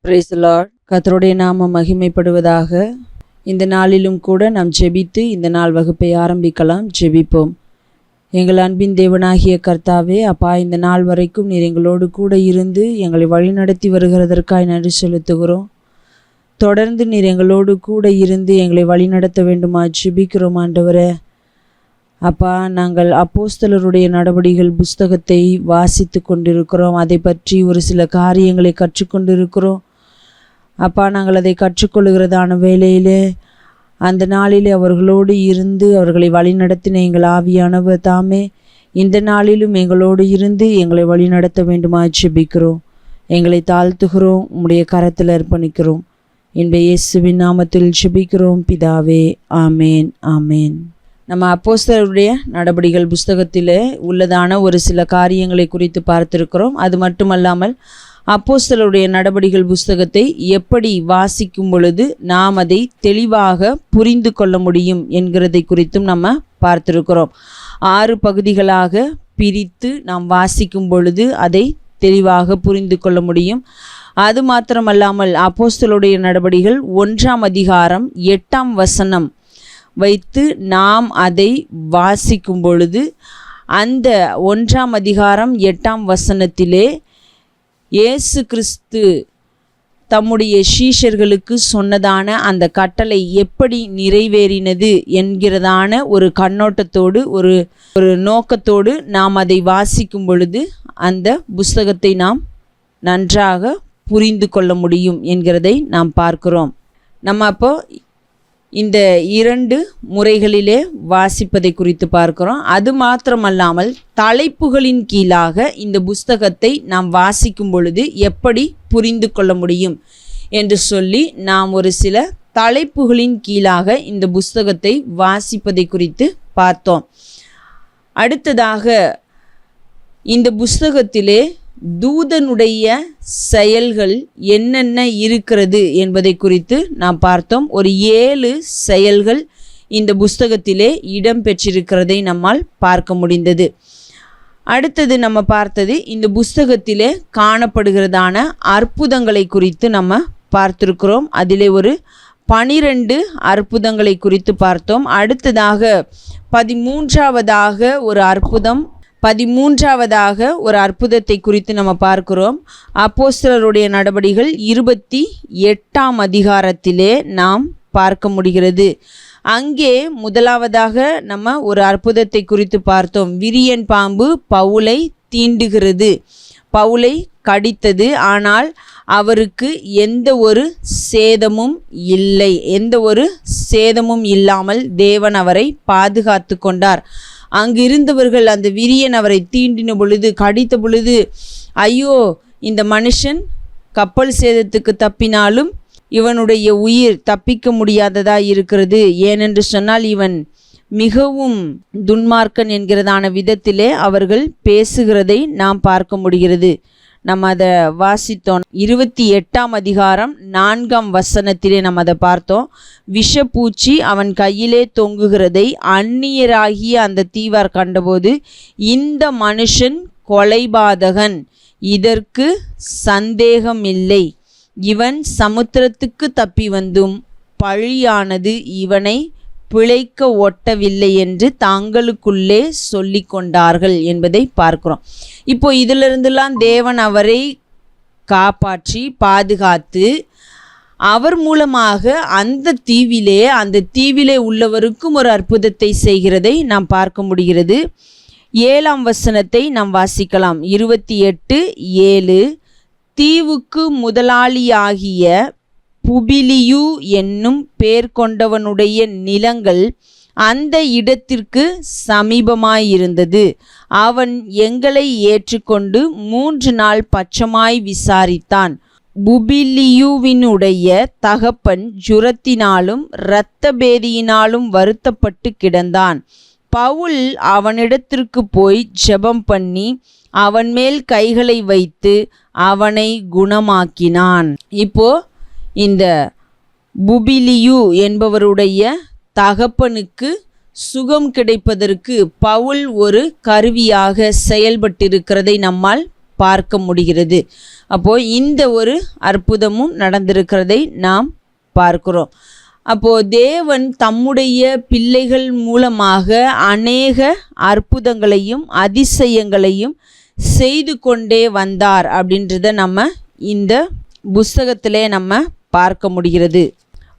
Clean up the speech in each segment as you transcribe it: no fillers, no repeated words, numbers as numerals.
Praise the Lord. கர்த்தருடைய நாமம் மகிமைப்படுவதாக. இந்த நாளிலும் கூட நாம் ஜெபித்து இந்த நாள் வகுப்பை ஆரம்பிக்கலாம். ஜெபிப்போம். எங்கள் அன்பின் தேவனாகிய கர்த்தாவே, அப்பா, இந்த நாள் வரைக்கும் நீர் எங்களோடு கூட இருந்து எங்களை வழிநடத்தி வருகிறதற்காய் நன்றி செலுத்துகிறோம். தொடர்ந்து நீர் எங்களோடு கூட இருந்து எங்களை வழிநடத்த வேண்டுமா ஜெபிக்கிறோம் ஆண்டவரே. அப்பா, நாங்கள் அப்போஸ்தலருடைய நடவடிக்கைகள் புஸ்தகத்தை வாசித்து கொண்டிருக்கிறோம். அதை பற்றி ஒரு சில காரியங்களை கற்றுக்கொண்டிருக்கிறோம். அப்பா, நாங்கள் அதை கற்றுக்கொள்கிறதான வேளையிலே அந்த நாளிலே அவர்களோடு இருந்து அவர்களை வழிநடத்தின எங்கள் ஆவியானவர் தாமே இந்த நாளிலும் எங்களோடு இருந்து எங்களை வழிநடத்த வேண்டுமா ஜெபிக்கிறோம். எங்களை தாழ்த்துகிறோம், உம்முடைய கரத்தில் அர்ப்பணிக்கிறோம். இன்ப இயேசுவின் நாமத்தில் ஜெபிக்கிறோம் பிதாவே, ஆமேன், ஆமேன். நம்ம அப்போஸ்தலருடைய நடபடிகள் புஸ்தகத்தில் உள்ளதான ஒரு சில காரியங்களை குறித்து பார்த்திருக்கிறோம். அது மட்டுமல்லாமல் அப்போஸ்தலருடைய நடபடிகள் புஸ்தகத்தை எப்படி வாசிக்கும் பொழுது நாம் அதை தெளிவாக புரிந்து கொள்ள முடியும் என்கிறதை குறித்தும் நம்ம பார்த்திருக்கிறோம். 6 பகுதிகளாக பிரித்து நாம் வாசிக்கும் பொழுது அதை தெளிவாக புரிந்து கொள்ள முடியும். அது மாத்திரமல்லாமல் அப்போஸ்தலருடைய நடபடிகள் 1ஆம் அதிகாரம் 8ஆம் வசனம் வைத்து நாம் அதை வாசிக்கும் பொழுது அந்த 1ஆம் அதிகாரம் 8ஆம் வசனத்திலே இயேசு கிறிஸ்து தம்முடைய சீஷர்களுக்கு சொன்னதான அந்த கட்டளை எப்படி நிறைவேறினது என்கிறதான ஒரு கண்ணோட்டத்தோடு ஒரு நோக்கத்தோடு நாம் அதை வாசிக்கும் பொழுது அந்த புஸ்தகத்தை நாம் நன்றாக புரிந்து கொள்ள முடியும் என்கிறதை நாம் பார்க்கிறோம். நம்ம அப்போ இந்த 2 முறைகளிலே வாசிப்பதை குறித்து பார்க்கிறோம். அது மாத்திரமல்லாமல் தலைப்புகளின் கீழாக இந்த புஸ்தகத்தை நாம் வாசிக்கும் பொழுது எப்படி புரிந்து கொள்ள முடியும் என்று சொல்லி நாம் ஒரு சில தலைப்புகளின் கீழாக இந்த புஸ்தகத்தை வாசிப்பதை குறித்து பார்த்தோம். அடுத்ததாக இந்த புஸ்தகத்திலே தூதனுடைய செயல்கள் என்னென்ன இருக்கிறது என்பதை குறித்து நாம் பார்த்தோம். ஒரு 7 செயல்கள் இந்த புஸ்தகத்திலே இடம் பெற்றிருக்கிறதை நம்மால் பார்க்க முடிந்தது. அடுத்தது நம்ம பார்த்தது இந்த புஸ்தகத்திலே காணப்படுகிறதான அற்புதங்களை குறித்து நம்ம பார்த்திருக்கிறோம். அதிலே ஒரு 12 அற்புதங்களை குறித்து பார்த்தோம். அடுத்ததாக 13ஆவதாக ஒரு அற்புதத்தை குறித்து நம்ம பார்க்கிறோம். அப்போஸ்தலருடைய நடபடிகள் 28ஆம் அதிகாரத்திலே நாம் பார்க்க முடிகிறது. அங்கே முதலாவதாக நம்ம ஒரு அற்புதத்தை குறித்து பார்த்தோம். விரியன் பாம்பு பவுலை தீண்டுகிறது, பவுலை கடித்தது. ஆனால் அவருக்கு எந்த ஒரு சேதமும் இல்லாமல் தேவன் அவரை பாதுகாத்து கொண்டார். அங்கு இருந்தவர்கள் அந்த விரியன் அவரை தீண்டின பொழுது, கடித்த பொழுது, ஐயோ, இந்த மனுஷன் கப்பல் சேதத்துக்கு தப்பினாலும் இவனுடைய உயிர் தப்பிக்க முடியாததா இருக்கிறது. ஏனென்று சொன்னால் இவன் மிகவும் துன்மார்க்கன் என்கிறதான விதத்திலே அவர்கள் பேசுகிறதை நாம் பார்க்க முடிகிறது. நம்ம அதை வாசித்தோம். 28ஆம் அதிகாரம் 4ஆம் வசனத்திலே நம்ம அதை பார்த்தோம். விஷப்பூச்சி அவன் கையிலே தொங்குகிறதை அந்நியராகிய அந்த தீவார் கண்டபோது, இந்த மனுஷன் கொலைபாதகன், இதற்கு சந்தேகமில்லை. இவன் சமுத்திரத்துக்கு தப்பி வந்தும் பழியானது இவனை பிழைக்க ஒட்டவில்லை என்று தாங்களுக்குள்ளே சொல்லி கொண்டார்கள் என்பதை பார்க்கிறோம். இப்போ இதிலிருந்தெல்லாம் தேவன் அவரை காப்பாற்றி பாதுகாத்து அவர் மூலமாக அந்த தீவிலே உள்ளவருக்கும் ஒரு அற்புதத்தை செய்கிறதை நாம் பார்க்க முடிகிறது. 7ஆம் வசனத்தை நாம் வாசிக்கலாம். 28:7 தீவுக்கு முதலாளியாகிய புபிலியு என்னும் பேர் கொண்டவனுடைய நிலங்கள் அந்த இடத்திற்கு சமீபமாயிருந்தது. அவன் எங்களை ஏற்றுக்கொண்டு 3 நாள் பட்சமாய் விசாரித்தான். புபிலியுவினுடைய தகப்பன் ஜுரத்தினாலும் இரத்த பேதியினாலும் வருத்தப்பட்டு கிடந்தான். பவுல் அவனிடத்திற்கு போய் ஜெபம் பண்ணி அவன் மேல் கைகளை வைத்து அவனை குணமாக்கினான். இப்போ இந்த புபிலியு என்பவருடைய தகப்பனுக்கு சுகம் கிடைப்பதற்கு பவுல் ஒரு கருவியாக செயல்பட்டிருக்கிறதை நம்மால் பார்க்க முடிகிறது. அப்போது இந்த ஒரு அற்புதமும் நடந்திருக்கிறதை நாம் பார்க்கிறோம். அப்போது தேவன் தம்முடைய பிள்ளைகள் மூலமாக அநேக அற்புதங்களையும் அதிசயங்களையும் செய்து கொண்டே வந்தார் அப்படின்றத நம்ம இந்த புஸ்தகத்திலே நம்ம பார்க்க முடிகிறது.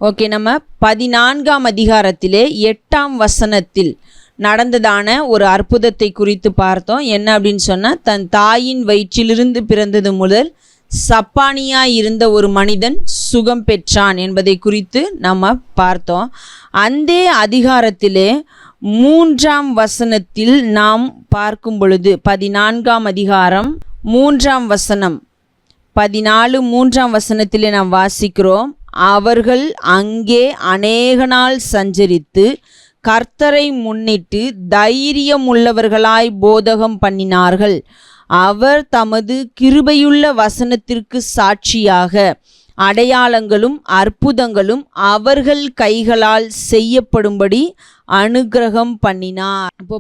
ஓகே, நம்ம 14ஆம் அதிகாரத்திலே 8ஆம் வசனத்தில் நடந்ததான ஒரு அற்புதத்தை குறித்து பார்த்தோம். என்ன அப்படின்னு சொன்னால், தன் தாயின் வயிற்றிலிருந்து பிறந்தது முதல் சப்பானியாய் இருந்த ஒரு மனிதன் சுகம் பெற்றான் என்பதை குறித்து நம்ம பார்த்தோம். அந்த அதிகாரத்திலே 3ஆம் வசனத்தில் நாம் பார்க்கும் பொழுது 14ஆம் அதிகாரம் 3ஆம் வசனம் 14 3ஆம் வசனத்திலே நாம் வாசிக்கிறோம். அவர்கள் அங்கே அநேக நாள் சஞ்சரித்து கர்த்தரை முன்னிட்டு தைரியமுள்ளவர்களாய் போதகம் பண்ணினார்கள். அவர் தமது கிருபையுள்ள வசனத்திற்கு சாட்சியாக அடையாளங்களும் அற்புதங்களும் அவர்கள் கைகளால் செய்யப்படும்படி அனுக்கிரகம் பண்ணினார். இப்போ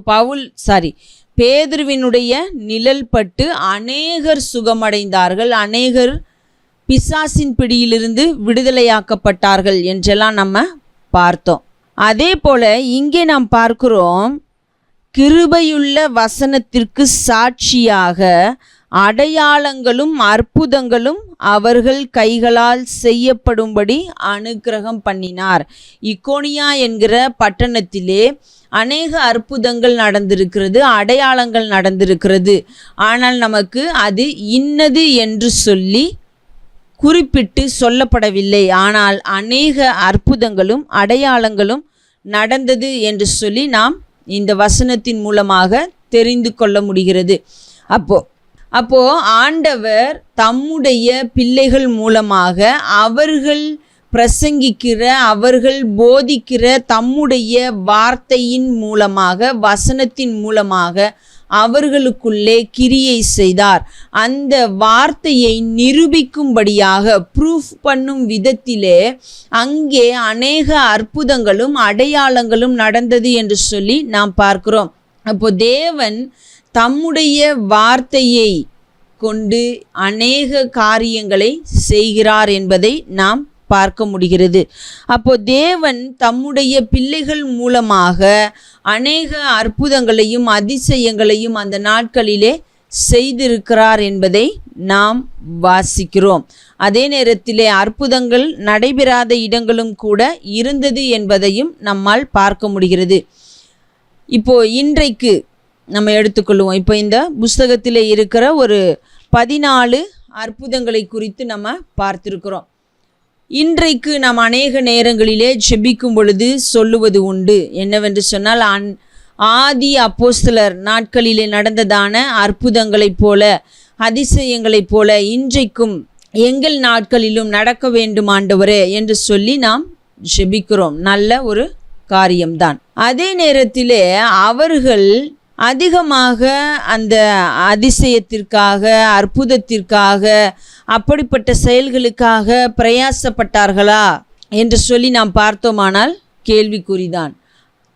பேதுருவினுடைய நிழல் பட்டு அநேகர் சுகமடைந்தார்கள், அநேகர் பிசாசின் பிடியிலிருந்து விடுதலையாக்கப்பட்டார்கள் என்றெல்லாம் நம்ம பார்த்தோம். அதே போல இங்கே நாம் பார்க்கிறோம், கிருபையுள்ள வசனத்திற்கு சாட்சியாக அடையாளங்களும் அற்புதங்களும் அவர்கள் கைகளால் செய்யப்படும்படி அனுக்கிரகம் பண்ணினார். இக்கோனியா என்கிற பட்டணத்திலே அநேக அற்புதங்கள் நடந்திருக்கிறது, அடையாளங்கள் நடந்திருக்கிறது. ஆனால் நமக்கு அது இன்னது என்று சொல்லி குறிப்பிட்டு சொல்லப்படவில்லை. ஆனால் அநேக அற்புதங்களும் அடையாளங்களும் நடந்தது என்று சொல்லி நாம் இந்த வசனத்தின் மூலமாக தெரிந்து கொள்ள முடிகிறது. அப்போ ஆண்டவர் தம்முடைய பிள்ளைகள் மூலமாக அவர்கள் பிரசங்கிக்கிற, அவர்கள் போதிக்கிற தம்முடைய வார்த்தையின் மூலமாக, வசனத்தின் மூலமாக அவர்களுக்குள்ளே கிரியை செய்தார். அந்த வார்த்தையை நிரூபிக்கும்படியாக ப்ரூஃப் பண்ணும் விதத்திலே அங்கே அநேக அற்புதங்களும் அடையாளங்களும் நடந்தது என்று சொல்லி நாம் பார்க்கிறோம். அப்போ தேவன் தம்முடைய வார்த்தையை கொண்டு அநேக காரியங்களை செய்கிறார் என்பதை நாம் பார்க்க முடிகிறது. அப்போ தேவன் தம்முடைய பிள்ளைகள் மூலமாக அநேக அற்புதங்களையும் அதிசயங்களையும் அந்த நாட்களிலே செய்திருக்கிறார் என்பதை நாம் வாசிக்கிறோம். அதே நேரத்திலே அற்புதங்கள் நடைபெறாத இடங்களும் கூட இருந்தது என்பதையும் நம்மால் பார்க்க முடிகிறது. இப்போ இன்றைக்கு நம்ம எடுத்துக்கொள்வோம். இப்போ இந்த புஸ்தகத்திலே இருக்கிற ஒரு 14 அற்புதங்களை குறித்து நம்ம பார்த்திருக்கிறோம். இன்றைக்கு நாம் அநேக நேரங்களிலே ஜெபிக்கும் பொழுது சொல்லுவது உண்டு. என்னவென்று சொன்னால், ஆதி அப்போஸ்தலர் நாட்களிலே நடந்ததான அற்புதங்களைப் போல, அதிசயங்களைப் போல இன்றைக்கும் எங்கள் நாட்களிலும் நடக்க வேண்டும் ஆண்டவரே என்று சொல்லி நாம் ஜெபிக்கிறோம். நல்ல ஒரு காரியம்தான். அதே நேரத்திலே அவர்கள் அதிகமாக அந்த அதிசயத்திற்காக, அற்புதத்திற்காக, அப்படிப்பட்ட செயல்களுக்காக பிரயாசப்பட்டார்களா என்று சொல்லி நாம் பார்த்தோமானால் கேள்விக்குறிதான்.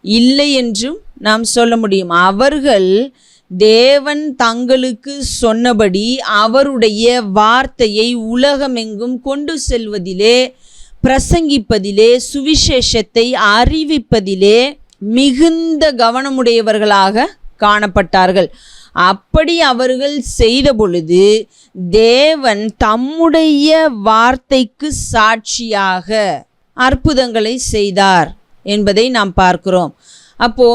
இல்லை என்றும் நாம் சொல்ல முடியும். அவர்கள் தேவன் தங்களுக்கு சொன்னபடி அவருடைய வார்த்தையை உலகமெங்கும் கொண்டு செல்வதிலே, பிரசங்கிப்பதிலே, சுவிசேஷத்தை அறிவிப்பதிலே மிகுந்த கவனமுடையவர்களாக காணப்பட்டார்கள். அப்படி அவர்கள் செய்த பொழுது தேவன் தம்முடைய வார்த்தைக்கு சாட்சியாக அற்புதங்களை செய்தார் என்பதை நாம் பார்க்கிறோம். அப்போ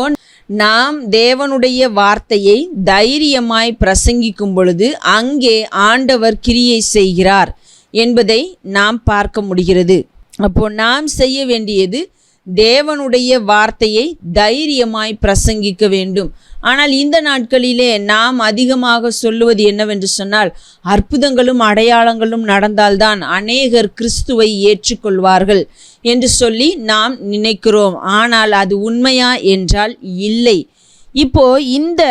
நாம் தேவனுடைய வார்த்தையை தைரியமாய் பிரசங்கிக்கும் பொழுது அங்கே ஆண்டவர் கிரியை செய்கிறார் என்பதை நாம் பார்க்க முடிகிறது. அப்போ நாம் செய்ய வேண்டியது தேவனுடைய வார்த்தையை தைரியமாய் பிரசங்கிக்க வேண்டும். ஆனால் இந்த நாட்களிலே நாம் அதிகமாக சொல்லுவது என்னவென்று சொன்னால், அற்புதங்களும் அடையாளங்களும் நடந்தால்தான் அநேகர் கிறிஸ்துவை ஏற்றுக்கொள்வார்கள் என்று சொல்லி நாம் நினைக்கிறோம். ஆனால் அது உண்மையா என்றால் இல்லை. இப்போ இந்த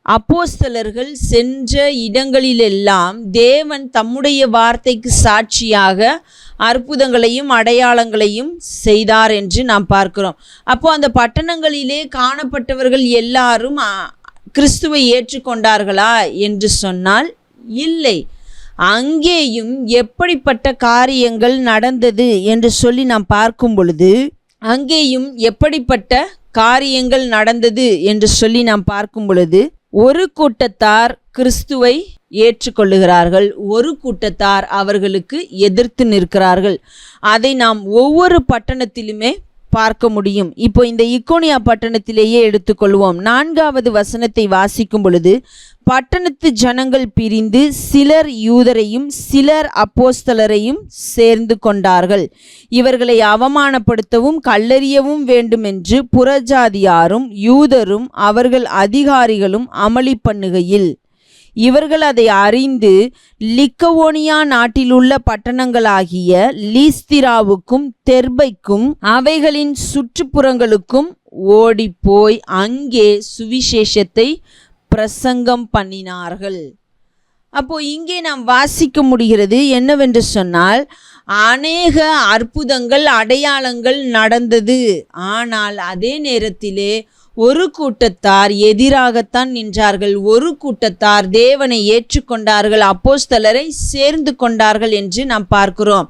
அப்போஸ்தலர்கள் சென்ற இடங்களிலெல்லாம் தேவன் தம்முடைய வார்த்தைக்கு சாட்சியாக அற்புதங்களையும் அடையாளங்களையும் செய்தார் என்று நாம் பார்க்கிறோம். அப்போ அந்த பட்டணங்களிலே காணப்பட்டவர்கள் எல்லாரும் கிறிஸ்துவை ஏற்றுக்கொண்டார்களா என்று சொன்னால் இல்லை. அங்கேயும் எப்படிப்பட்ட காரியங்கள் நடந்தது என்று சொல்லி நாம் பார்க்கும் பொழுது, ஒரு கூட்டத்தார் கிறிஸ்துவை ஏற்றுக்கொள்ளுகிறார்கள், ஒரு கூட்டத்தார் அவர்களுக்கு எதிர்த்து நிற்கிறார்கள். அதை நாம் ஒவ்வொரு பட்டணத்திலுமே பார்க்க முடியும். இப்போ இந்த இக்கோனியா பட்டணத்திலேயே எடுத்துக்கொள்வோம். 4வது வசனத்தை வாசிக்கும் பொழுது, பட்டணத்து ஜனங்கள் பிரிந்து சிலர் யூதரையும் சிலர் அப்போஸ்தலரையும் சேர்ந்து கொண்டார்கள். இவர்களை அவமானப்படுத்தவும் கல்லெறியவும் வேண்டுமென்று புறஜாதியாரும் யூதரும் அவர்கள் அதிகாரிகளும் அமளி பண்ணுகையில், இவர்கள் அதை அறிந்து லிக்கவோனியா நாட்டிலுள்ள பட்டணங்களாகிய லீஸ்திராவுக்கும் தெர்பைக்கும் அவைகளின் சுற்றுப்புறங்களுக்கும் ஓடிப்போய் அங்கே சுவிசேஷத்தை பிரசங்கம் பண்ணினார்கள். அப்போ இங்கே நாம் வாசிக்க முடிகிறது என்னவென்று சொன்னால், அநேக அற்புதங்கள் அடையாளங்கள் நடந்தது. ஆனால் அதே நேரத்திலே ஒரு கூட்டத்தார் எதிராகத்தான் நின்றார்கள், ஒரு கூட்டத்தார் தேவனை ஏற்றுக்கொண்டார்கள், அப்போஸ்தலரை சேர்ந்து கொண்டார்கள் என்று நாம் பார்க்கிறோம்.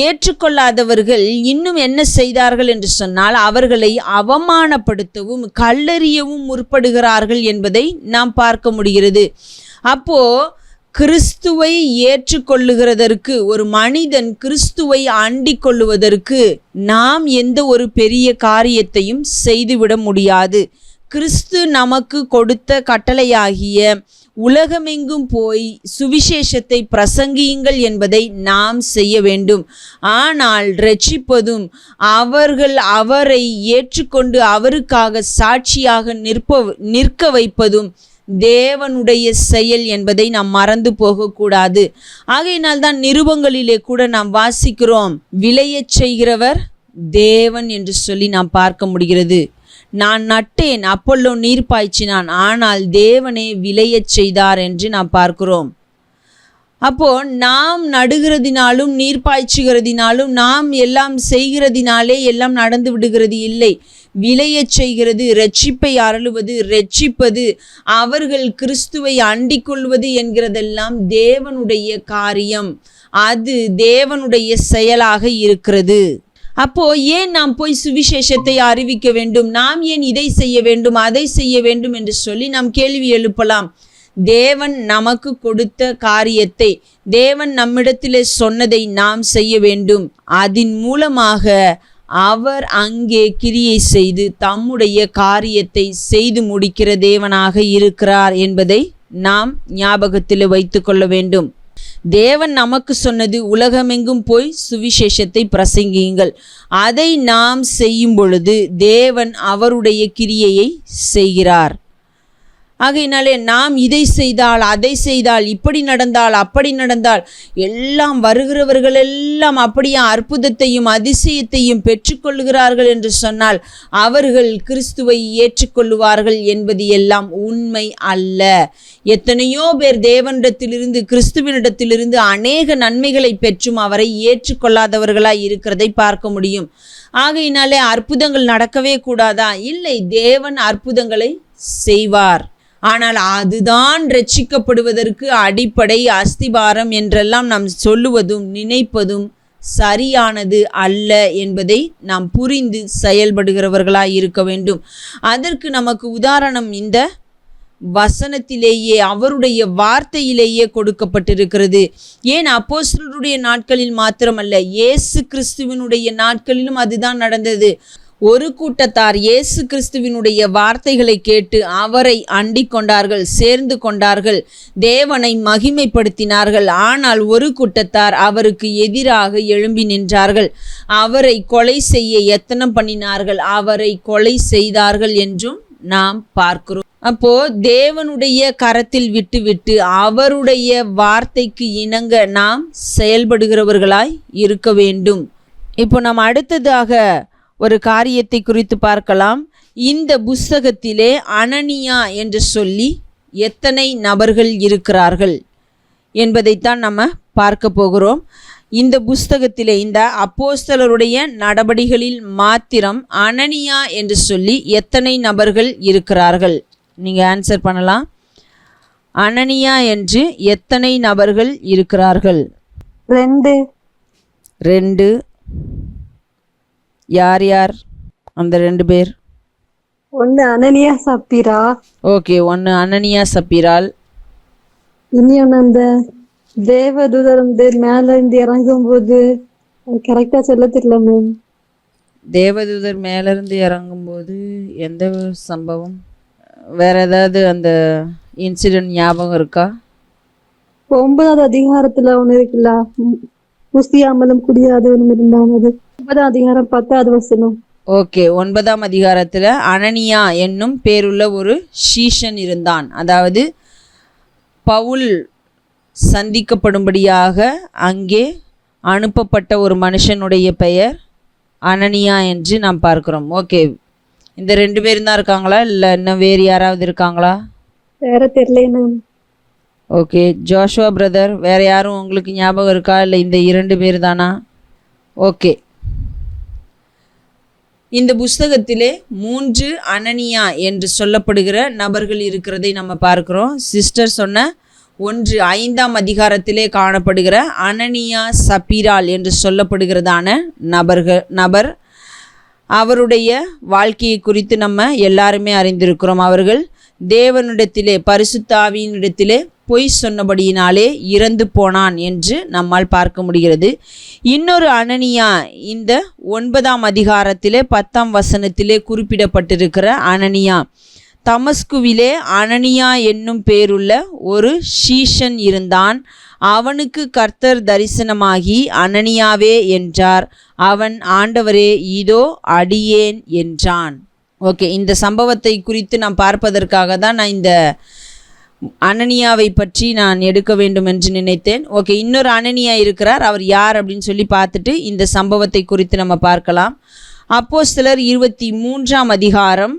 ஏற்றுக்கொள்ளாதவர்கள் இன்னும் என்ன செய்தார்கள் என்று சொன்னால், அவர்களை அவமானப்படுத்தவும் கல்லெறியவும் முற்படுகிறார்கள் என்பதை நாம் பார்க்க முடிகிறது. அப்போ கிறிஸ்துவை ஏற்றுக்கொள்ளுகிறதற்கு, ஒரு மனிதன் கிறிஸ்துவை அண்டிக் கொள்ளுவதற்கு நாம் எந்த ஒரு பெரிய காரியத்தையும் செய்துவிட முடியாது. கிறிஸ்து நமக்கு கொடுத்த கட்டளையாகிய உலகமெங்கும் போய் சுவிசேஷத்தை பிரசங்கியுங்கள் என்பதை நாம் செய்ய வேண்டும். ஆனால் இரட்சிப்பதும் அவரை ஏற்றுக்கொண்டு அவருக்காக சாட்சியாக நிற்க வைப்பதும் தேவனுடைய செயல் என்பதை நாம் மறந்து போகக்கூடாது. ஆகையினால் தான் நிருபங்களிலே கூட நாம் வாசிக்கிறோம், விளையச் செய்கிறவர் தேவன் என்று சொல்லி நாம் பார்க்க முடிகிறது. நான் நட்டேன், அப்பொல்லோ நீர் பாய்ச்சினான், ஆனால் தேவனே விளையச் செய்தார் என்று நாம் பார்க்கிறோம். அப்போ நாம் நடுகிறதினாலும் நீர் பாய்ச்சுகிறதினாலும் நாம் எல்லாம் செய்கிறதினாலே எல்லாம் நடந்து விடுகிறது இல்லை. விளையச் செய்கிறது, இரட்சிப்பை அருளுவது, இரட்சிப்பது, அவர்கள் கிறிஸ்துவை அண்டிக் கொள்வது என்கிறதெல்லாம் தேவனுடைய காரியம். அது தேவனுடைய செயலாக இருக்கிறது. அப்போ ஏன் நாம் போய் சுவிசேஷத்தை அறிவிக்க வேண்டும், நாம் ஏன் இதை செய்ய வேண்டும் அதை செய்ய வேண்டும் என்று சொல்லி நாம் கேள்வி எழுப்பலாம். தேவன் நமக்கு கொடுத்த காரியத்தை, தேவன் நம்மிடத்திலே சொன்னதை நாம் செய்ய வேண்டும். அதன் மூலமாக அவர் அங்கே கிரியை செய்து தம்முடைய காரியத்தை செய்து முடிக்கிற தேவனாக இருக்கிறார் என்பதை நாம் ஞாபகத்தில் வைத்து கொள்ள வேண்டும். தேவன் நமக்கு சொன்னது உலகமெங்கும் போய் சுவிசேஷத்தை பிரசங்கியுங்கள். அதை நாம் செய்யும் பொழுது தேவன் அவருடைய கிரியையை செய்கிறார். ஆகையினாலே நாம் இதை செய்தால் அதை செய்தால், இப்படி நடந்தால் அப்படி நடந்தால், எல்லாம் வருகிறவர்கள் எல்லாம் அப்படியே அற்புதத்தையும் அதிசயத்தையும் பெற்றுக்கொள்கிறார்கள் என்று சொன்னால் அவர்கள் கிறிஸ்துவை ஏற்றுக்கொள்ளுவார்கள் என்பது எல்லாம் உண்மை அல்ல. எத்தனையோ பேர் தேவனிடத்திலிருந்து கிறிஸ்துவனிடத்திலிருந்து அநேக நன்மைகளை பெற்றும் அவரை ஏற்றுக்கொள்ளாதவர்களாய் இருக்கிறதை பார்க்க முடியும். ஆகையினாலே அற்புதங்கள் நடக்கவே கூடாதா? இல்லை, தேவன் அற்புதங்களை செய்வார். ஆனால் அதுதான் ரட்சிக்கப்படுவதற்கு அடிப்படை அஸ்திபாரம் என்றெல்லாம் நாம் சொல்லுவதும் நினைப்பதும் சரியானது அல்ல என்பதை நாம் புரிந்து செயல்படுகிறவர்களாய் இருக்க வேண்டும். அதற்கு நமக்கு உதாரணம் இந்த வசனத்திலேயே, அவருடைய வார்த்தையிலேயே கொடுக்கப்பட்டிருக்கிறது. ஏன் அப்போஸ்தலருடைய நாட்களில் மாத்திரமல்ல, இயேசு கிறிஸ்துவினுடைய நாட்களிலும் அதுதான் நடந்தது. ஒரு கூட்டத்தார் இயேசு கிறிஸ்துவினுடைய வார்த்தைகளை கேட்டு அவரை அண்டிக் கொண்டார்கள், சேர்ந்து கொண்டார்கள், தேவனை மகிமைப்படுத்தினார்கள். ஆனால் ஒரு கூட்டத்தார் அவருக்கு எதிராக எழும்பி நின்றார்கள், அவரை கொலை செய்ய எத்தனம் பண்ணினார்கள், அவரை கொலை செய்தார்கள் என்றும் நாம் பார்க்கிறோம். அப்போ தேவனுடைய கரத்தில் விட்டுவிட்டு அவருடைய வார்த்தைக்கு இணங்க நாம் செயல்படுகிறவர்களாய் இருக்க வேண்டும். இப்போ நாம் அடுத்ததாக ஒரு காரியத்தை குறித்து பார்க்கலாம். இந்த புஸ்தகத்திலே அனனியா என்று சொல்லி எத்தனை நபர்கள் இருக்கிறார்கள் என்பதைத்தான் நம்ம பார்க்க போகிறோம். இந்த புஸ்தகத்திலே, இந்த அப்போஸ்தலருடைய நடபடிகளில் மாத்திரம் அனனியா என்று சொல்லி எத்தனை நபர்கள் இருக்கிறார்கள் நீங்கள் ஆன்சர் பண்ணலாம். அனனியா என்று எத்தனை நபர்கள் இருக்கிறார்கள்? 2. யார் யார் அந்த 2 பேர்? ஒன்னு அனனியா சப்பீரா. ஓகே, ஒன்று அனனியா சப்பீரால். இனி ஒன்னு அந்த தேவதூதர் மேல இருந்து இறங்கும் போது கரெக்டா சொல்ல தெரியல மேம். தேவதூதர் மேலேருந்து இறங்கும்போது எந்த ஒரு சம்பவம்? வேற ஏதாவது அந்த இன்சிடென்ட் ஞாபகம் இருக்கா? 9வது அதிகாரத்துல ஒண்ணு இருக்குல்ல, புசியாமலும் குடியாதவனும் இருந்தான். அது 9ஆம் அதிகாரம் 10வது வசனம். ஓகே, 9ஆம் அதிகாரத்தில் அனனியா என்னும் பேருள்ள ஒரு சீஷன் இருந்தான். அதாவது பவுல் சந்திக்கப்படும்படியாக அங்கே அனுப்பப்பட்ட ஒரு மனுஷனுடைய பெயர் அனனியா என்று நாம் பார்க்கிறோம். ஓகே, இந்த 2 பேரும் தான் இருக்காங்களா, இல்லை இன்னும் வேறு யாராவது இருக்காங்களா? வேற தெரியல. ஓகே, ஜோஷுவா பிரதர், வேறு யாரும் உங்களுக்கு ஞாபகம் இருக்கா, இல்லை இந்த 2 பேர் தானா? ஓகே, இந்த புஸ்தகத்திலே 3 அனனியா என்று சொல்லப்படுகிற நபர்கள் இருக்கிறதை நம்ம பார்க்கிறோம். சிஸ்டர் சொன்ன 5ஆம் அதிகாரத்திலே காணப்படுகிற அனனியா சப்பீரால் என்று சொல்லப்படுகிறதான நபர் அவருடைய வாழ்க்கையை குறித்து நம்ம எல்லாருமே அறிந்திருக்கிறோம். அவர்கள் தேவனிடத்திலே பரிசுத்த ஆவியினிடத்திலே பொய் சொன்னபடியினாலே இறந்து போனான் என்று நம்மால் பார்க்க முடிகிறது. இன்னொரு அனனியா இந்த 9ஆம் அதிகாரத்திலே 10ஆம் வசனத்திலே குறிப்பிடப்பட்டிருக்கிற அனனியா, தமஸ்குவிலே அனனியா என்னும் பேருள்ள ஒரு சீஷன் இருந்தான். அவனுக்கு கர்த்தர் தரிசனமாகி அனனியாவே என்றார். அவன், ஆண்டவரே, இதோ அடியேன் என்றான். ஓகே, இந்த சம்பவத்தை குறித்து நாம் பார்ப்பதற்காக தான் நான் இந்த அனனியாவை பற்றி நான் எடுக்க வேண்டும் என்று நினைத்தேன். ஓகே, இன்னொரு அனனியா இருக்கிறார். அவர் யார் அப்படின்னு சொல்லி பார்த்துட்டு இந்த சம்பவத்தை குறித்து நம்ம பார்க்கலாம். அப்போஸ்தலர் 23ஆம் அதிகாரம்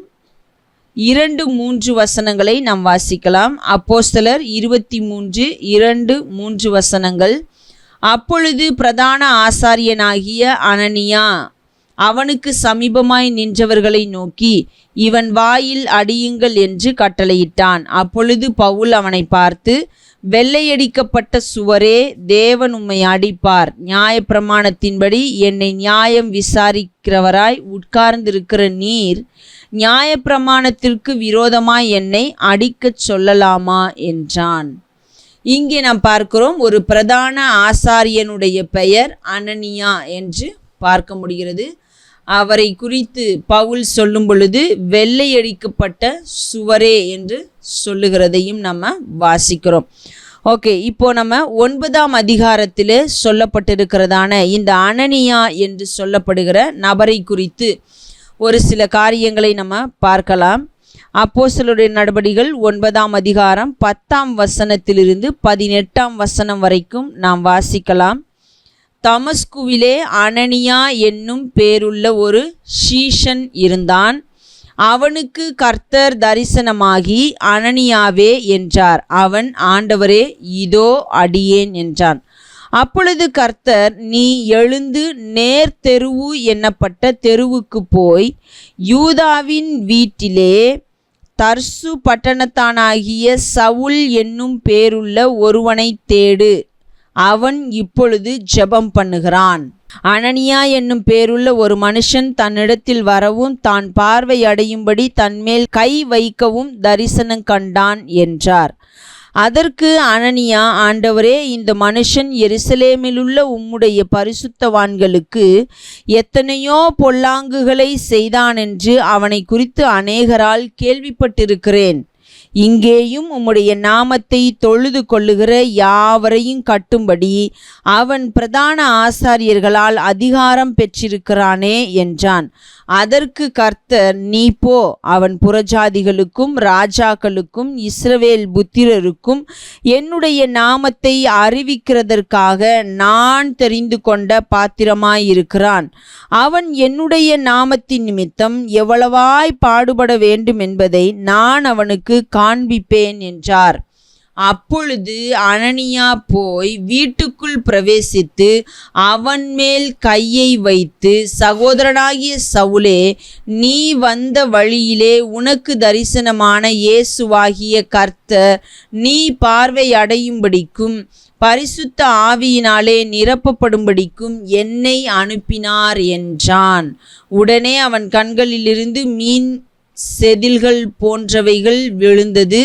2-3 வசனங்களை நாம் வாசிக்கலாம். அப்போஸ்தலர் 23:2-3 வசனங்கள். அப்பொழுது பிரதான ஆசாரியனாகிய அனனியா அவனுக்கு சமீபமாய் நின்றவர்களை நோக்கி, இவன் வாயில் அடியுங்கள் என்று கட்டளையிட்டான். அப்பொழுது பவுல் அவனை பார்த்து, வெள்ளையடிக்கப்பட்ட சுவரே, தேவன் உம்மை அடிப்பார். நியாயப்பிரமாணத்தின்படி என்னை நியாயம் விசாரிக்கிறவராய் உட்கார்ந்திருக்கிற நீர் நியாயப்பிரமாணத்திற்கு விரோதமாய் என்னை அடிக்கச் சொல்லலாமா என்றான். இங்கே நாம் பார்க்கிறோம், ஒரு பிரதான ஆசாரியனுடைய பெயர் அனனியா என்று பார்க்க முடிகிறது. அவரை குறித்து பவுல் சொல்லும் பொழுது வெள்ளையடிக்கப்பட்ட சுவரே என்று சொல்லுகிறதையும் நம்ம வாசிக்கிறோம். ஓகே, இப்போ நம்ம 9ஆம் அதிகாரத்திலே சொல்லப்பட்டிருக்கிறதான இந்த அனனியா என்று சொல்லப்படுகிற நபரை குறித்து ஒரு சில காரியங்களை நம்ம பார்க்கலாம். அப்போஸ்தலருடைய நடபடிகள் 9ஆம் அதிகாரம் 10ஆம் வசனத்திலிருந்து 18ஆம் வசனம் வரைக்கும் நாம் வாசிக்கலாம். தமஸ்குவிலே அனனியா என்னும் பேருள்ள ஒரு சீஷன் இருந்தான். அவனுக்கு கர்த்தர் தரிசனமாகி அனனியாவே என்றார். அவன், ஆண்டவரே, இதோ அடியேன் என்றான். அப்பொழுது கர்த்தர், நீ எழுந்து நேர் தெருவு என்னப்பட்ட தெருவுக்கு போய் யூதாவின் வீட்டிலே தர்சு பட்டணத்தானாகிய சவுல் என்னும் பேருள்ள ஒருவனை தேடு. அவன் இப்பொழுது ஜெபம் பண்ணுகிறான். அனனியா என்னும் பேருள்ள ஒரு மனுஷன் தன்னிடத்தில் வரவும் தான் பார்வை அடையும்படி தன்மேல் கை வைக்கவும் தரிசனம் கண்டான் என்றார். அதற்கு அனனியா, ஆண்டவரே, இந்த மனுஷன் எருசலேமிலுள்ள உம்முடைய பரிசுத்தவான்களுக்கு எத்தனையோ பொல்லாங்குகளை செய்தான் என்று அவனை குறித்து அநேகரால் கேள்விப்பட்டிருக்கிறேன். இங்கேயும் உம்முடைய நாமத்தை தொழுது கொள்ளுகிற யாவரையும் கட்டும்படி அவன் பிரதான ஆசாரியர்களால் அதிகாரம் பெற்றிருக்கிறானே என்றான். அதற்கு கர்த்தர், நீ போ, அவன் புறஜாதிகளுக்கும் ராஜாக்களுக்கும் இஸ்ரவேல் புத்திரருக்கும் என்னுடைய நாமத்தை அறிவிக்கிறதற்காக நான் தெரிந்து கொண்ட பாத்திரமாயிருக்கிறான். அவன் என்னுடைய நாமத்தின் நிமித்தம் எவ்வளவாய் பாடுபட வேண்டும் என்பதை நான் அவனுக்கு காண்பிப்பேன் என்றார். அப்பொழுது அனனியா போய் வீட்டுக்குள் பிரவேசித்து அவன் மேல் கையை வைத்து, சகோதரனாகிய சவுலே, நீ வந்த வழியிலே உனக்கு தரிசனமான இயேசுவாகிய கர்த்தர் நீ பார்வை அடையும்படிக்கும் பரிசுத்த ஆவியினாலே நிரப்பப்படும்படிக்கும் என்னை அனுப்பினார் என்றான். உடனே அவன் கண்களிலிருந்து மீன் செதில்கள் போன்றவைகள் விழுந்தது.